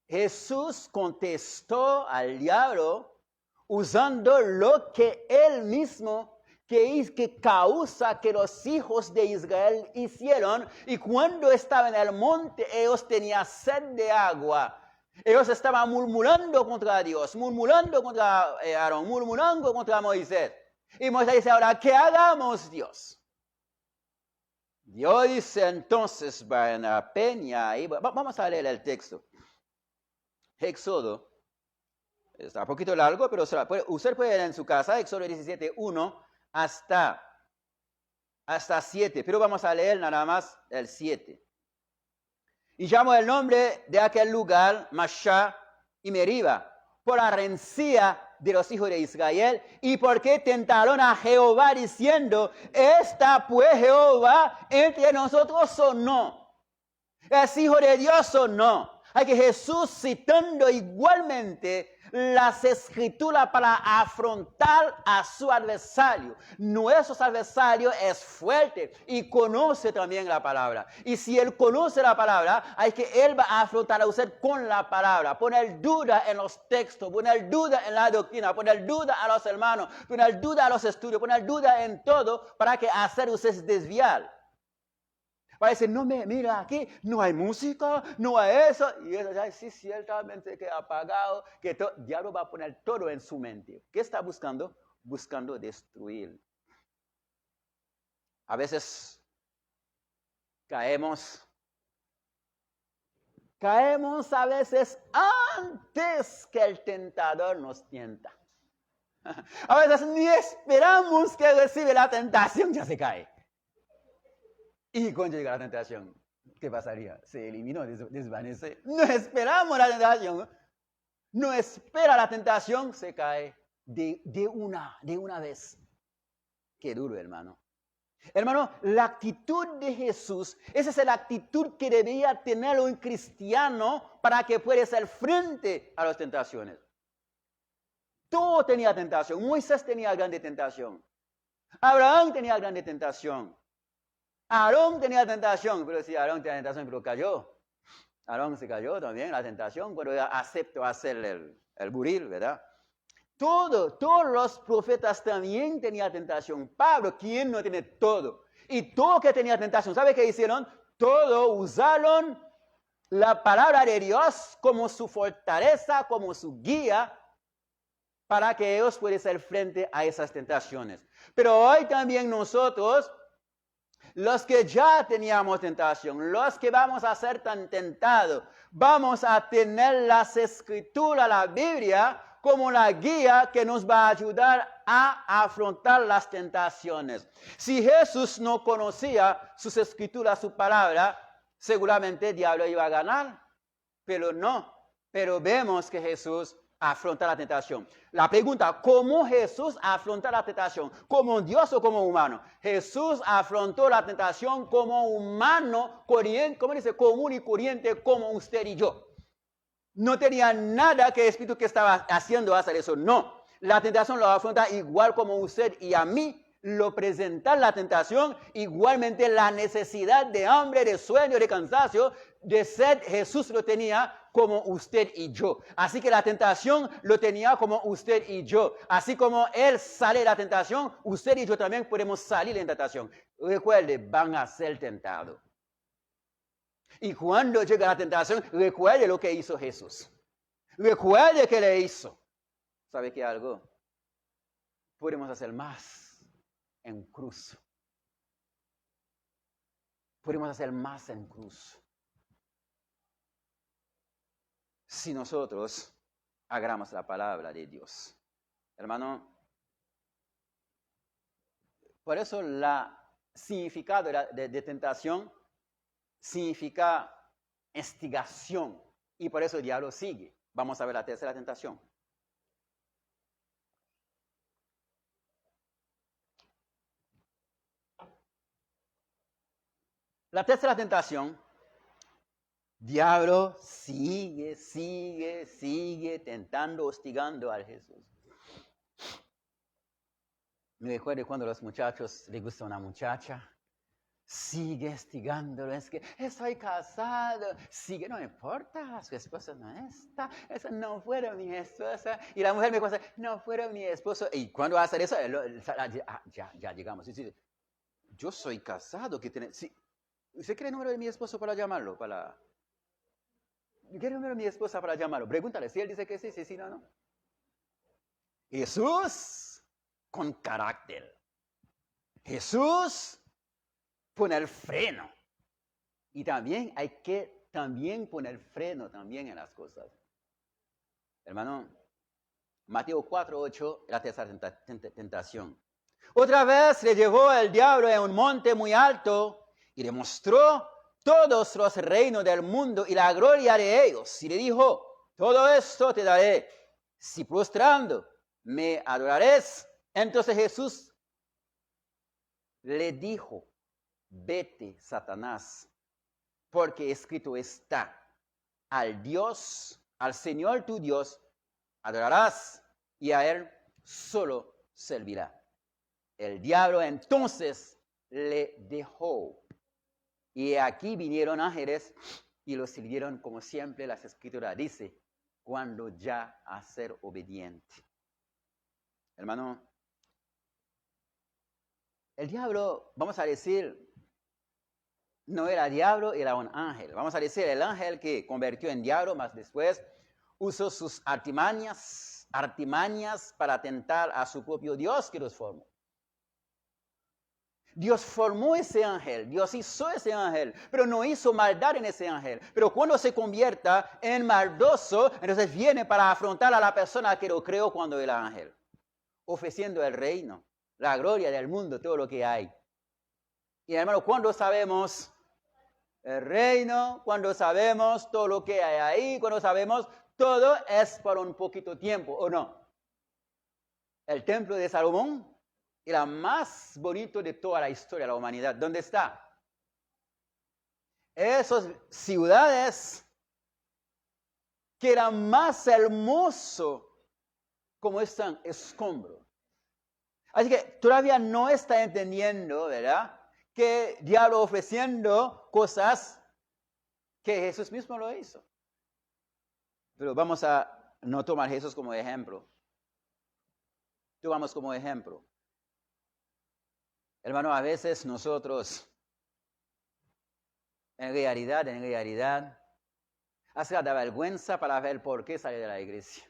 Jesús contestó al diablo usando lo que él mismo que causa que los hijos de Israel hicieron, y cuando estaban en el monte ellos tenían sed de agua. Ellos estaban murmurando contra Dios, murmurando contra Aarón, murmurando contra Moisés. Y Moisés dice, ahora, ¿qué hagamos, Dios? Dios dice, entonces vayan a la peña. Y vamos a leer el texto. Éxodo, está un poquito largo, pero usted puede leer en su casa, Éxodo 17, 1 hasta 7. Pero vamos a leer nada más el 7. Y llamó el nombre de aquel lugar Masha y Meriba, por la rencilla de los hijos de Israel, y porque tentaron a Jehová diciendo, ¿está pues Jehová entre nosotros o no? ¿Es hijo de Dios o no? Hay que Jesús citando igualmente las escrituras para afrontar a su adversario. Nuestro adversario es fuerte y conoce también la palabra. Y si él conoce la palabra, hay que él va a afrontar a usted con la palabra. Poner duda en los textos, poner duda en la doctrina, poner duda a los hermanos, poner duda a los estudios, poner duda en todo para que hacer usted desviar. Parece, no me mira aquí, no hay música, no hay eso. Y eso ya sí, ciertamente que apagado, que el diablo va a poner todo en su mente. ¿Qué está buscando? Buscando destruir. A veces caemos a veces antes que el tentador nos tienta. A veces ni esperamos que reciba la tentación, ya se cae. Y cuando llega la tentación, ¿qué pasaría? Se eliminó, desvanece. No esperamos la tentación. No espera la tentación, se cae de una vez. Qué duro, hermano. Hermano, la actitud de Jesús, esa es la actitud que debía tener un cristiano para que pueda hacer frente a las tentaciones. Todo tenía tentación. Moisés tenía grande tentación. Abraham tenía grande tentación. Aarón tenía tentación, pero si Aarón tenía tentación, pero cayó. Aarón se cayó también, la tentación, pero aceptó hacer el buril, ¿verdad? Todos los profetas también tenían tentación. Pablo, ¿quién no tiene todo? Y todo que tenía tentación, ¿sabe qué hicieron? Todos usaron la palabra de Dios como su fortaleza, como su guía, para que ellos puedan hacer frente a esas tentaciones. Pero hoy también nosotros, los que ya teníamos tentación, los que vamos a ser tan tentados, vamos a tener las escrituras, la Biblia, como la guía que nos va a ayudar a afrontar las tentaciones. Si Jesús no conocía sus escrituras, su palabra, seguramente el diablo iba a ganar, pero no. Pero vemos que Jesús afronta la tentación. La pregunta, ¿cómo Jesús afronta la tentación? ¿Como Dios o como humano? Jesús afrontó la tentación como humano, corriente, ¿cómo dice? Común y corriente como usted y yo. No tenía nada que el Espíritu que estaba haciendo hacer eso, no. La tentación lo afronta igual como usted y a mí. Lo presenta la tentación, igualmente la necesidad de hambre, de sueño, de cansancio, de sed, Jesús lo tenía como usted y yo. Así que la tentación lo tenía como usted y yo. Así como Él sale de la tentación, usted y yo también podemos salir de la tentación. Recuerde, van a ser tentados. Y cuando llega la tentación, recuerde lo que hizo Jesús. Recuerde que le hizo. ¿Sabe qué algo? Podemos hacer más en cruz. Podemos hacer más en cruz. Si nosotros hagamos la palabra de Dios. Hermano, por eso la significado de tentación significa instigación. Y por eso el diablo sigue. Vamos a ver la tercera tentación. La tercera tentación, diablo sigue tentando, hostigando a Jesús. Me recuerdo cuando a los muchachos les gusta una muchacha, sigue hostigándolo, es que estoy casado, sigue, no importa, su esposa no está, esa no fuera mi esposa, y la mujer me dice, no fuera mi esposo, y cuando hace eso, ya llegamos, dice, yo soy casado, que tiene, sí, ¿usted quiere el número de mi esposo para llamarlo? ¿Quiere el número de mi esposa para llamarlo? Pregúntale, si él dice que sí, no. Jesús con carácter. Jesús pone el freno. Y también hay que poner freno también en las cosas. Hermano, Mateo 4:8, la tercera tentación. Otra vez le llevó el diablo a un monte muy alto y le mostró todos los reinos del mundo y la gloria de ellos. Y le dijo, todo esto te daré, si prostrando me adorarás. Entonces Jesús le dijo, vete, Satanás, porque escrito está, al Señor tu Dios, adorarás y a Él solo servirá. El diablo entonces le dejó. Y aquí vinieron ángeles y lo sirvieron como siempre las Escrituras dice, cuando ya a ser obediente. Hermano, el diablo, vamos a decir, no era diablo, era un ángel. Vamos a decir, el ángel que convirtió en diablo, más después usó sus artimañas para tentar a su propio Dios que los formó. Dios formó ese ángel, Dios hizo ese ángel, pero no hizo maldad en ese ángel. Pero cuando se convierta en maldoso, entonces viene para afrontar a la persona que lo creó cuando era ángel, ofreciendo el reino, la gloria del mundo, todo lo que hay. Y hermano, cuando sabemos el reino, cuando sabemos todo lo que hay ahí, cuando sabemos todo es por un poquito tiempo, ¿o no? El templo de Salomón era más bonito de toda la historia de la humanidad. ¿Dónde está? Esas ciudades que eran más hermosos como están escombros. Así que todavía no está entendiendo, ¿verdad? Que diablo ofreciendo cosas que Jesús mismo lo hizo. Pero vamos a no tomar a Jesús como ejemplo. Tomamos como ejemplo. Hermano, a veces nosotros, en realidad, hasta da vergüenza para ver por qué sale de la iglesia.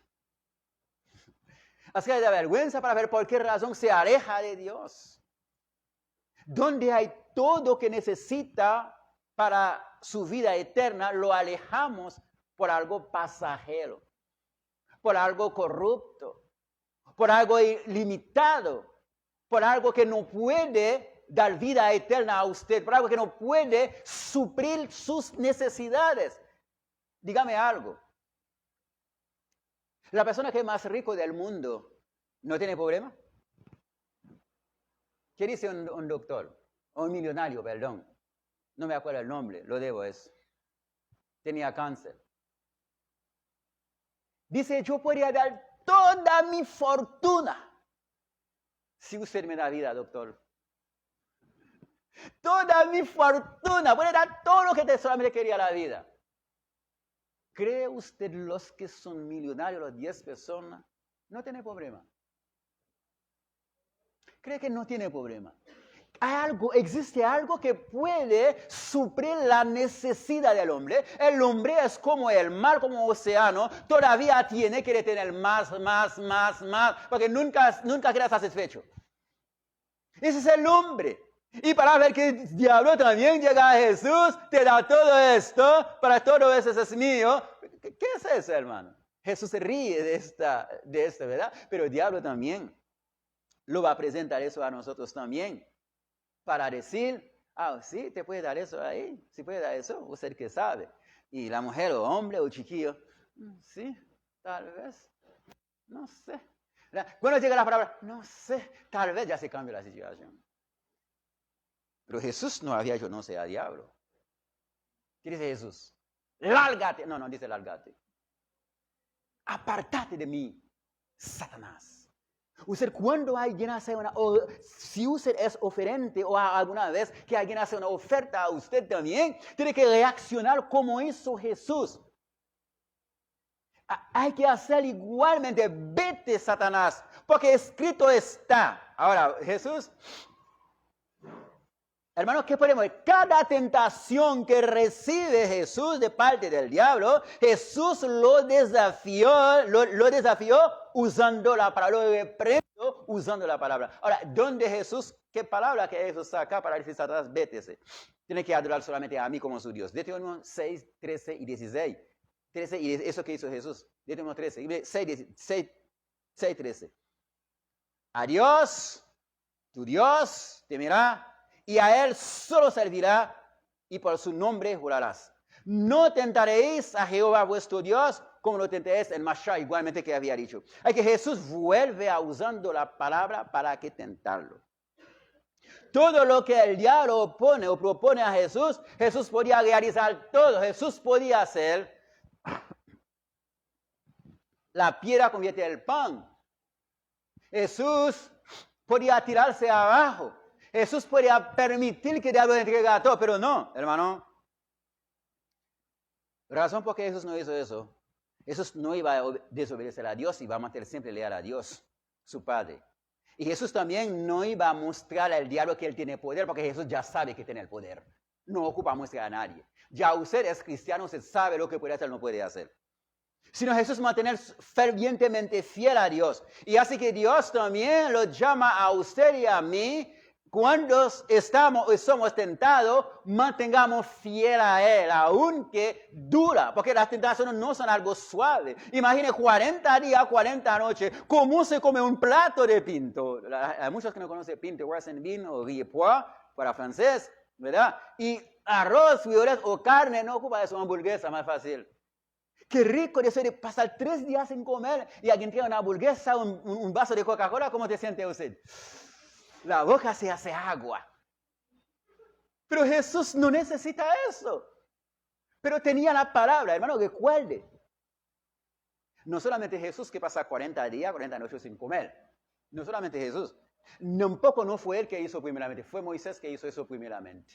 Hasta da vergüenza para ver por qué razón se aleja de Dios. Donde hay todo que necesita para su vida eterna, lo alejamos por algo pasajero, por algo corrupto, por algo ilimitado, por algo que no puede dar vida eterna a usted, por algo que no puede suplir sus necesidades. Dígame algo. La persona que es más rico del mundo no tiene problema. ¿Qué dice un doctor? Un millonario, perdón. No me acuerdo el nombre, lo debo eso. Tenía cáncer. Dice, yo podría dar toda mi fortuna si usted me da vida, doctor. Toda mi fortuna, puede dar todo lo que solamente quería la vida. ¿Cree usted los que son millonarios, las 10 personas? No tiene problema. ¿Cree que no tiene problema? Existe algo que puede suplir la necesidad del hombre. El hombre es como el mar, como el océano. Todavía tiene que tener más, porque nunca queda satisfecho. Ese es el hombre. Y para ver que el diablo también llega a Jesús, te da todo esto, para todo eso es mío. ¿Qué es eso, hermano? Jesús se ríe de esto, ¿verdad? Pero el diablo también lo va a presentar eso a nosotros también. Para decir, sí, te puede dar eso ahí, sí puede dar eso, usted que sabe. Y la mujer o hombre o chiquillo, sí, tal vez, no sé. Cuando llega la palabra, no sé, tal vez ya se cambia la situación. Pero Jesús no había dicho no sea diablo. ¿Qué dice Jesús? Lárgate. No dice lárgate. Apartate de mí, Satanás. Usted cuando alguien hace si usted es oferente o alguna vez que alguien hace una oferta a usted también, tiene que reaccionar como hizo Jesús. Hay que hacer igualmente, vete Satanás, porque escrito está. Ahora, Jesús, hermanos, ¿qué podemos ver? Cada tentación que recibe Jesús de parte del diablo, Jesús lo desafió usando la palabra, lo reprendió usando la palabra. Ahora, ¿dónde Jesús, qué palabra que Jesús saca para decir Satanás, vete? Tiene que adorar solamente a mí como su Dios. Deuteronomio 6, 13 y 16. 13 y eso que hizo Jesús. Deuteronomio 13, 6, 13. A Dios, tu Dios, temerá. Y a Él solo servirá, y por su nombre jurarás. No tentaréis a Jehová vuestro Dios, como lo tentaréis en Mashá, igualmente que había dicho. Hay que Jesús vuelve a usando la palabra para que tentarlo. Todo lo que el diablo opone o propone a Jesús, Jesús podía realizar todo. Jesús podía hacer la piedra convierte el pan. Jesús podía tirarse abajo. Jesús podía permitir que el diablo entregara todo, pero no, hermano. La razón por qué Jesús no hizo eso, Jesús no iba a desobedecer a Dios, iba a mantener siempre leal a Dios, su Padre. Y Jesús también no iba a mostrar al diablo que él tiene poder, porque Jesús ya sabe que tiene el poder. No ocupa mostrar a nadie. Ya usted es cristiano, usted sabe lo que puede hacer, no puede hacer. Sino Jesús mantener fervientemente fiel a Dios. Y así que Dios también lo llama a usted y a mí. Cuando somos tentados, mantengamos fiel a Él, aunque dura, porque las tentaciones no son algo suave. Imagine 40 días, 40 noches, ¿cómo se come un plato de pinto? Hay muchos que no conocen pinto, rice and bean o riz pois para francés, ¿verdad? Y arroz, frijoles o carne, no ocupa eso, una hamburguesa más fácil. Qué rico deseo de pasar 3 días sin comer y alguien tiene una hamburguesa, un vaso de Coca-Cola, ¿cómo te siente usted? La boca se hace agua. Pero Jesús no necesita eso. Pero tenía la palabra, hermano, recuerde. No solamente Jesús que pasa 40 días, 40 noches sin comer. No solamente Jesús. Tampoco no fue él que hizo primeramente, fue Moisés que hizo eso primeramente.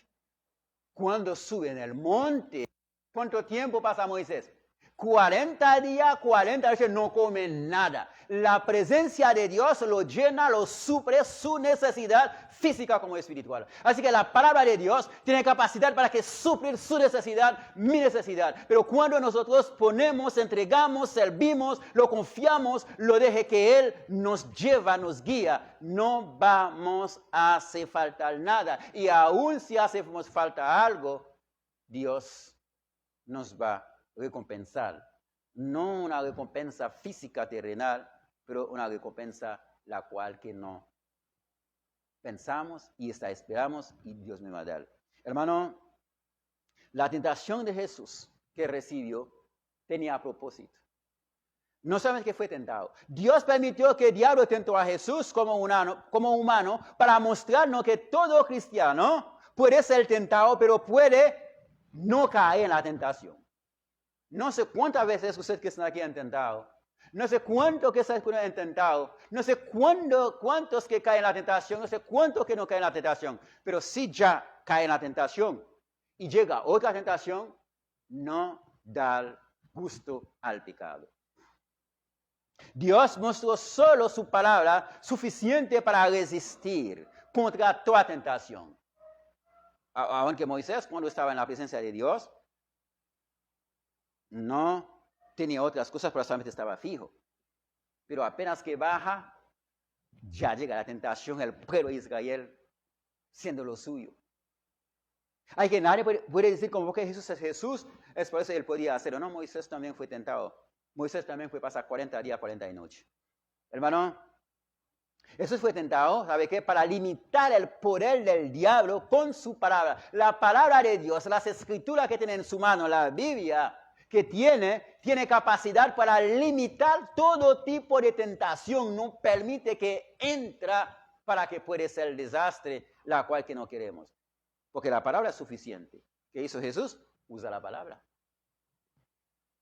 Cuando sube en el monte, ¿cuánto tiempo pasa Moisés? 40 días, 40 noches no come nada. La presencia de Dios lo llena, lo suple su necesidad física como espiritual. Así que la palabra de Dios tiene capacidad para que suplir su necesidad, mi necesidad. Pero cuando nosotros ponemos, entregamos, servimos, lo confiamos, lo deje que Él nos lleva, nos guía, no vamos a hacer falta nada. Y aún si hacemos falta algo, Dios nos va a recompensar. No una recompensa física terrenal, pero una recompensa la cual que no pensamos y esperamos y Dios me va a dar. Hermano, la tentación de Jesús que recibió tenía propósito. No sabemos que fue tentado. Dios permitió que el diablo tentó a Jesús como humano para mostrarnos que todo cristiano puede ser tentado, pero puede no caer en la tentación. No sé cuántas veces usted que está aquí han tentado. No sé cuánto que ustedes han tentado. No sé cuántos que caen en la tentación. No sé cuántos que no caen en la tentación. Pero si ya cae en la tentación y llega otra tentación, no da gusto al pecado. Dios mostró solo su palabra suficiente para resistir contra toda tentación. Aunque Moisés, cuando estaba en la presencia de Dios, no tenía otras cosas, pero solamente estaba fijo. Pero apenas que baja, ya llega la tentación, el pueblo de Israel siendo lo suyo. Hay que nadie puede decir como que Jesús es Jesús, es por eso él podía hacerlo. No, Moisés también fue tentado. Moisés también fue pasar 40 días, 40 noches. Hermano, Jesús fue tentado, ¿sabe qué? Para limitar el poder del diablo con su palabra. La palabra de Dios, las escrituras que tiene en su mano, la Biblia, que tiene capacidad para limitar todo tipo de tentación, no permite que entra para que pueda ser el desastre, la cual que no queremos. Porque la palabra es suficiente. ¿Qué hizo Jesús? Usa la palabra.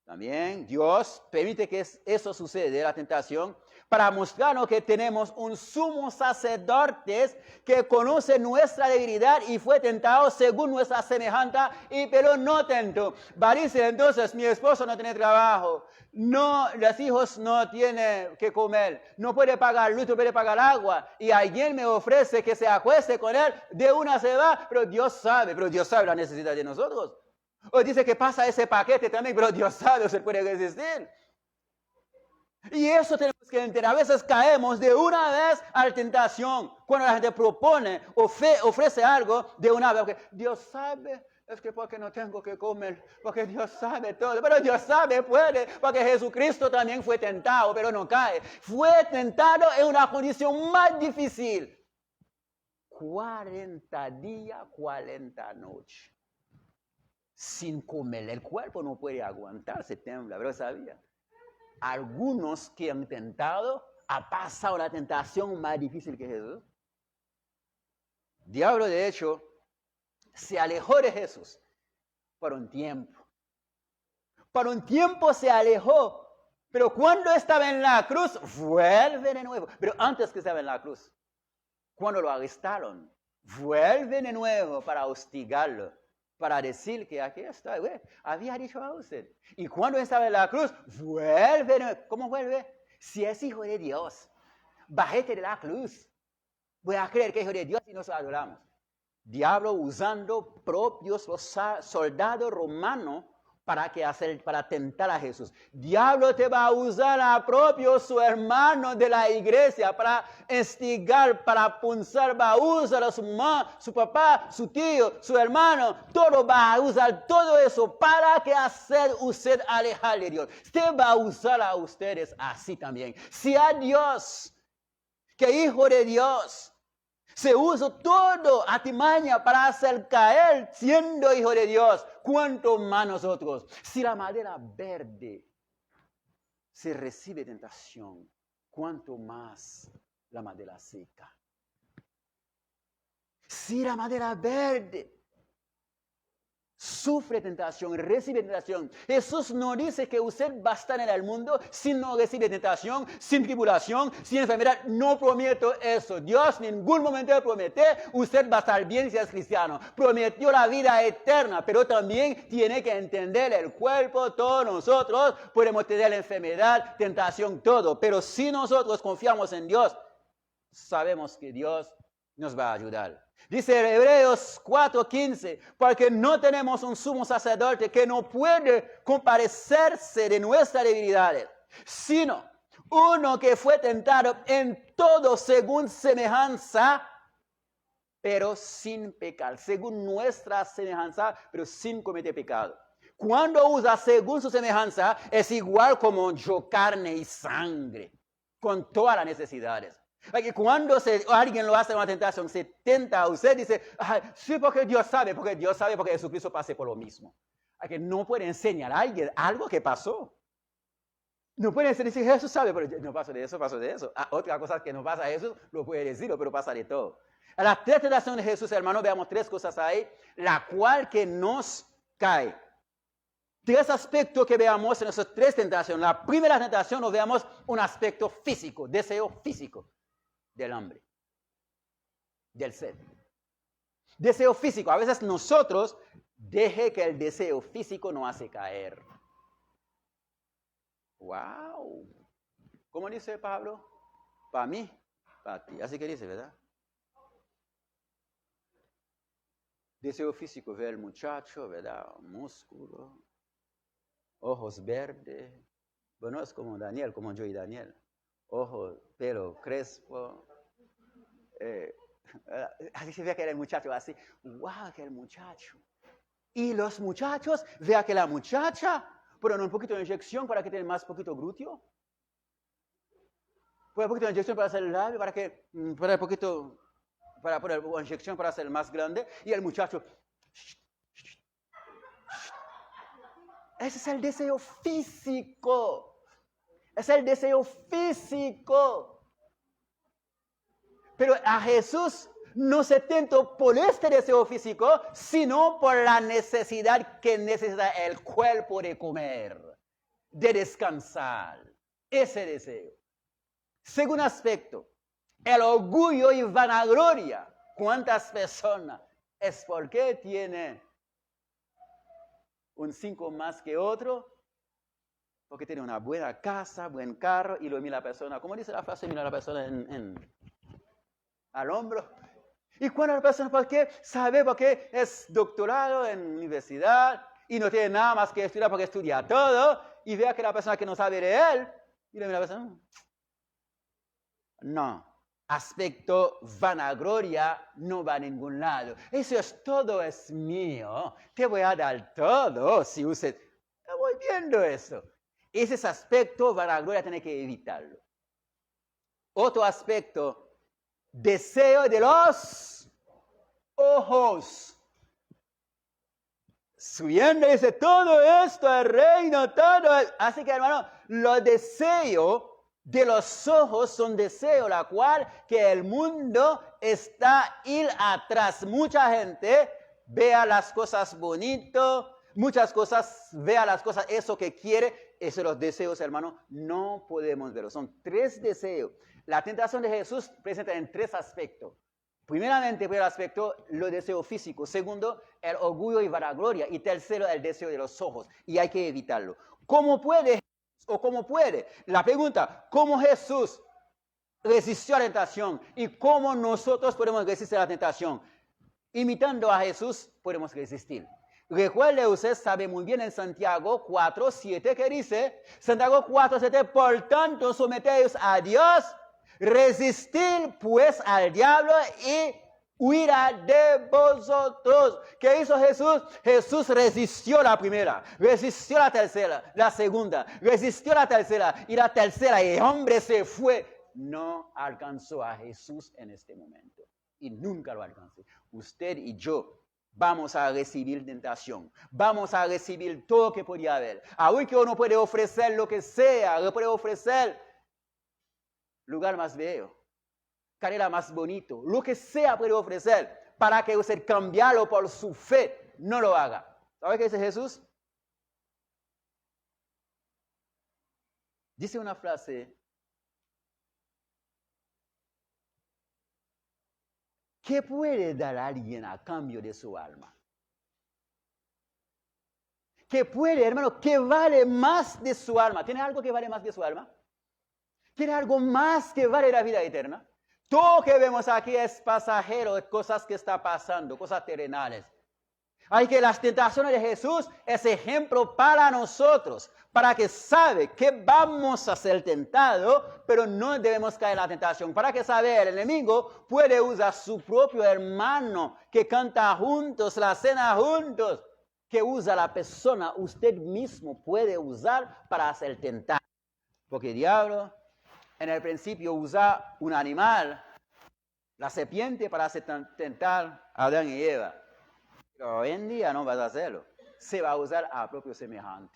También Dios permite que eso suceda, la tentación, para mostrarnos que tenemos un sumo sacerdote que conoce nuestra debilidad y fue tentado según nuestra semejanza, pero no tentó. Va a decir entonces, mi esposo no tiene trabajo, no, los hijos no tienen que comer, no puede pagar luz, no puede pagar agua, y alguien me ofrece que se acueste con él, de una se va, pero Dios sabe la necesidad de nosotros. O dice que pasa ese paquete también, pero Dios sabe, se puede resistir. Y eso tenemos que entender. A veces caemos de una vez a la tentación. Cuando la gente propone, ofrece algo de una vez. Porque Dios sabe, es que porque no tengo que comer, porque Dios sabe todo. Pero Dios sabe, puede, porque Jesucristo también fue tentado, pero no cae. Fue tentado en una condición más difícil. 40 días, 40 noches. Sin comer, el cuerpo no puede aguantar, se tembla, pero sabía. Algunos que han tentado, ha pasado la tentación más difícil que Jesús. Diablo, de hecho, se alejó de Jesús por un tiempo. Por un tiempo se alejó Pero cuando estaba en la cruz, vuelve de nuevo. Pero antes que estaba en la cruz, cuando lo arrestaron, vuelve de nuevo para hostigarlo, para decir que aquí está, había dicho a usted. Y cuando estaba en la cruz, vuelve de nuevo. ¿Cómo vuelve? Si es hijo de Dios, bájate de la cruz. Voy a creer que es hijo de Dios y nos adoramos. Diablo usando propios los soldados romanos para tentar a Jesús. Diablo te va a usar a propio su hermano de la iglesia para instigar, para punzar, va a usar a su mamá, su papá, su tío, su hermano, todo va a usar todo eso para que hacer usted alejar de Dios. Usted va a usar a ustedes así también. Si a Dios, que hijo de Dios, se usa todo artimaña para hacer caer siendo hijo de Dios, cuanto más nosotros. Si la madera verde se recibe tentación, cuanto más la madera seca. Si la madera verde sufre tentación, recibe tentación. Jesús no dice que usted va a estar en el mundo si no recibe tentación, sin tribulación, sin enfermedad. No prometo eso. Dios en ningún momento promete usted va a estar bien si es cristiano. Prometió la vida eterna, pero también tiene que entender el cuerpo. Todos nosotros podemos tener la enfermedad, tentación, todo. Pero si nosotros confiamos en Dios, sabemos que Dios nos va a ayudar. Dice Hebreos 4:15, porque no tenemos un sumo sacerdote que no puede compadecerse de nuestras debilidades, sino uno que fue tentado en todo según semejanza, pero sin pecar, según nuestra semejanza, pero sin cometer pecado. Cuando usa según su semejanza, es igual como yo, carne y sangre, con todas las necesidades. Cuando alguien lo hace en una tentación, se tenta a usted, dice, sí, porque Dios sabe, porque Jesucristo pasó por lo mismo. Que no puede enseñar a alguien algo que pasó. No puede decir, Jesús sabe, pero no pasó de eso, pasó de eso. Otra cosa que no pasa a Jesús, lo puede decirlo, pero pasa de todo. A la tres tentaciones de Jesús, hermano, veamos tres cosas ahí, la cual que nos cae. Tres aspectos que veamos en esas tres tentaciones. La primera tentación, nos veamos un aspecto físico, deseo físico del hambre, del sed. Deseo físico. A veces nosotros deje que el deseo físico nos hace caer. ¡Wow! ¿Cómo dice Pablo? Para mí, para ti. Así que dice, ¿verdad? Deseo físico, ver el muchacho, ¿verdad? Músculo, ojos verdes. Bueno, es como Daniel, como yo y Daniel. Ojos, pelo crespo. Así se ve que era el muchacho así. ¡Wow! Que el muchacho. Y los muchachos, vea que la muchacha, ponen un poquito de inyección para que tenga más poquito glúteo. Ponen un poquito de inyección para hacer el labio, para poner una inyección para hacer más grande. Y el muchacho. Ese es el deseo físico. Es el deseo físico. Pero a Jesús no se tentó por este deseo físico, sino por la necesidad que necesita el cuerpo de comer, de descansar. Ese deseo. Segundo aspecto, el orgullo y vanagloria. ¿Cuántas personas es porque tiene un 5 más que otro? Porque tiene una buena casa, buen carro, y lo mira la persona. ¿Cómo dice la frase? Mira a la persona al hombro. Y cuando la persona, ¿por qué? Sabe porque es doctorado en universidad y no tiene nada más que estudiar porque estudia todo, y vea que la persona que no sabe de él, y le mira a la persona. No. Aspecto vanagloria no va a ningún lado. Eso es todo, es mío. Te voy a dar todo si usted. Voy viendo eso. Ese aspecto vanagloria tiene que evitarlo. Otro aspecto, deseo de los ojos. Subiendo dice, todo esto, el reino, todo. Así que hermano, los deseos de los ojos son deseos, la cual que el mundo está ir atrás. Mucha gente vea las cosas bonitas, muchas cosas, vea las cosas, eso que quiere, esos los deseos, hermano, no podemos verlos. Son 3 deseos. La tentación de Jesús presenta en 3 aspectos. Primeramente, por el aspecto, los deseos físicos. Segundo, el orgullo y vanagloria. Y tercero, el deseo de los ojos. Y hay que evitarlo. ¿Cómo puede? La pregunta, ¿cómo Jesús resistió a la tentación? ¿Y cómo nosotros podemos resistir a la tentación? Imitando a Jesús, podemos resistir. Recuerde, usted sabe muy bien en Santiago 4:7 que dice, Santiago 4:7, por tanto, someteos a Dios, resistir pues al diablo y huirá de vosotros. ¿Qué hizo Jesús? Jesús resistió la primera, resistió la tercera, la segunda, resistió la tercera y la tercera, y el hombre se fue. No alcanzó a Jesús en este momento y nunca lo alcanzó. Usted y yo vamos a recibir tentación, vamos a recibir todo lo que podía haber. Aunque uno puede ofrecer lo que sea, le puede ofrecer lugar más bello, carrera más bonito, lo que sea puede ofrecer para que usted cambiarlo por su fe, no lo haga. ¿Sabe qué dice Jesús? Dice una frase, ¿qué puede dar alguien a cambio de su alma? ¿Qué puede, hermano, que vale más de su alma? ¿Tiene algo que vale más de su alma? ¿Tiene algo más que vale la vida eterna? Todo lo que vemos aquí es pasajero, cosas que están pasando, cosas terrenales. Hay que las tentaciones de Jesús es ejemplo para nosotros, para que sabe que vamos a ser tentados, pero no debemos caer en la tentación. Para que sabe el enemigo puede usar su propio hermano, que canta juntos, la cena juntos, que usa la persona, usted mismo puede usar para ser tentado. Porque el diablo en el principio usa un animal, la serpiente, para hacer tentar a Adán y Eva. Pero hoy en día no vas a hacerlo. Se va a usar a propio semejante.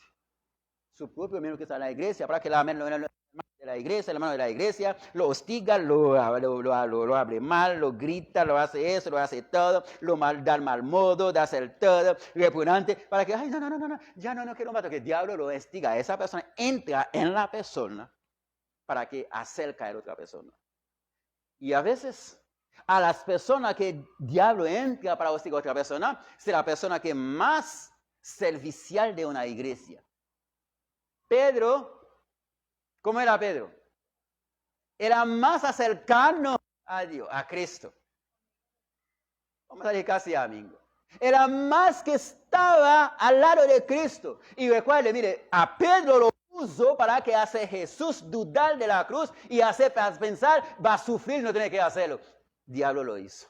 Su propio miembro que está en la iglesia, para que el hermano de la iglesia lo hostiga, lo hable mal, lo grita, lo hace eso, lo hace todo, da mal modo, da hacer todo, repugnante, para que, ay, no, ya no quiero más, que el diablo lo hostiga. Esa persona entra en la persona para que acerque a la otra persona. Y a veces, a las personas que el diablo entra para hostigar a otra persona, es la persona que más servicial de una iglesia. Pedro, ¿cómo era Pedro? Era más cercano a Dios, a Cristo. Vamos a decir casi amigo. Era más que estaba al lado de Cristo. Y recuerde, mire, a Pedro lo puso para que hace Jesús dudar de la cruz y hacer pensar, va a sufrir, no tiene que hacerlo. Diablo lo hizo.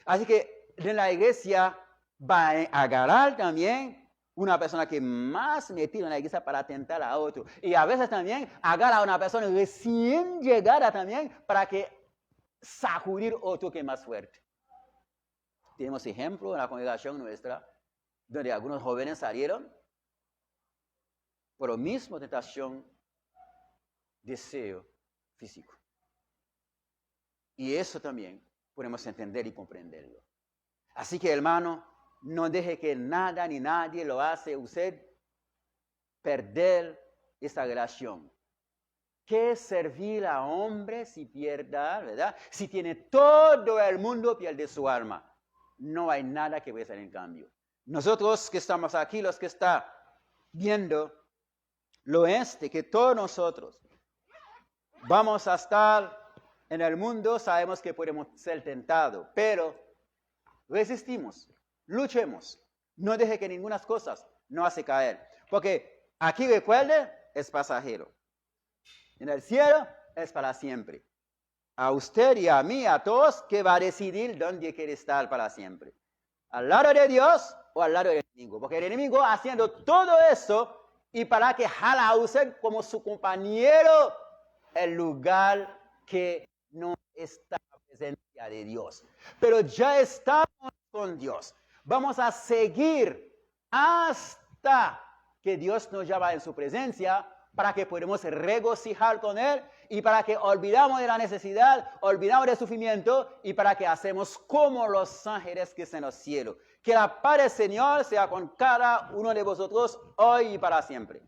Así que en la iglesia va a agarrar también una persona que más metida en la iglesia para tentar a otro. Y a veces también agarra a una persona recién llegada también para que sacudir otro que es más fuerte. Tenemos ejemplo en la congregación nuestra, donde algunos jóvenes salieron por la misma tentación, deseo físico. Y eso también podemos entender y comprenderlo. Así que, hermano, no deje que nada ni nadie lo hace usted perder esta relación. ¿Qué servir a hombre si pierda, verdad? Si tiene todo el mundo, pierde su alma. No hay nada que vaya a hacer en cambio. Nosotros que estamos aquí, los que están viendo lo que todos nosotros vamos a estar en el mundo, sabemos que podemos ser tentados, pero resistimos, luchemos, no deje que ninguna cosa nos hace caer, porque aquí recuerde, es pasajero. En el cielo es para siempre. A usted y a mí, a todos, que va a decidir dónde quiere estar para siempre. Al lado de Dios o al lado del enemigo. Porque el enemigo haciendo todo eso y para que jala a usted como su compañero el lugar que no está en la presencia de Dios. Pero ya estamos con Dios. Vamos a seguir hasta que Dios nos llama en su presencia para que podamos regocijar con Él y para que olvidamos de la necesidad, olvidamos del sufrimiento y para que hacemos como los ángeles que están en los cielos. Que la paz del Señor sea con cada uno de vosotros hoy y para siempre.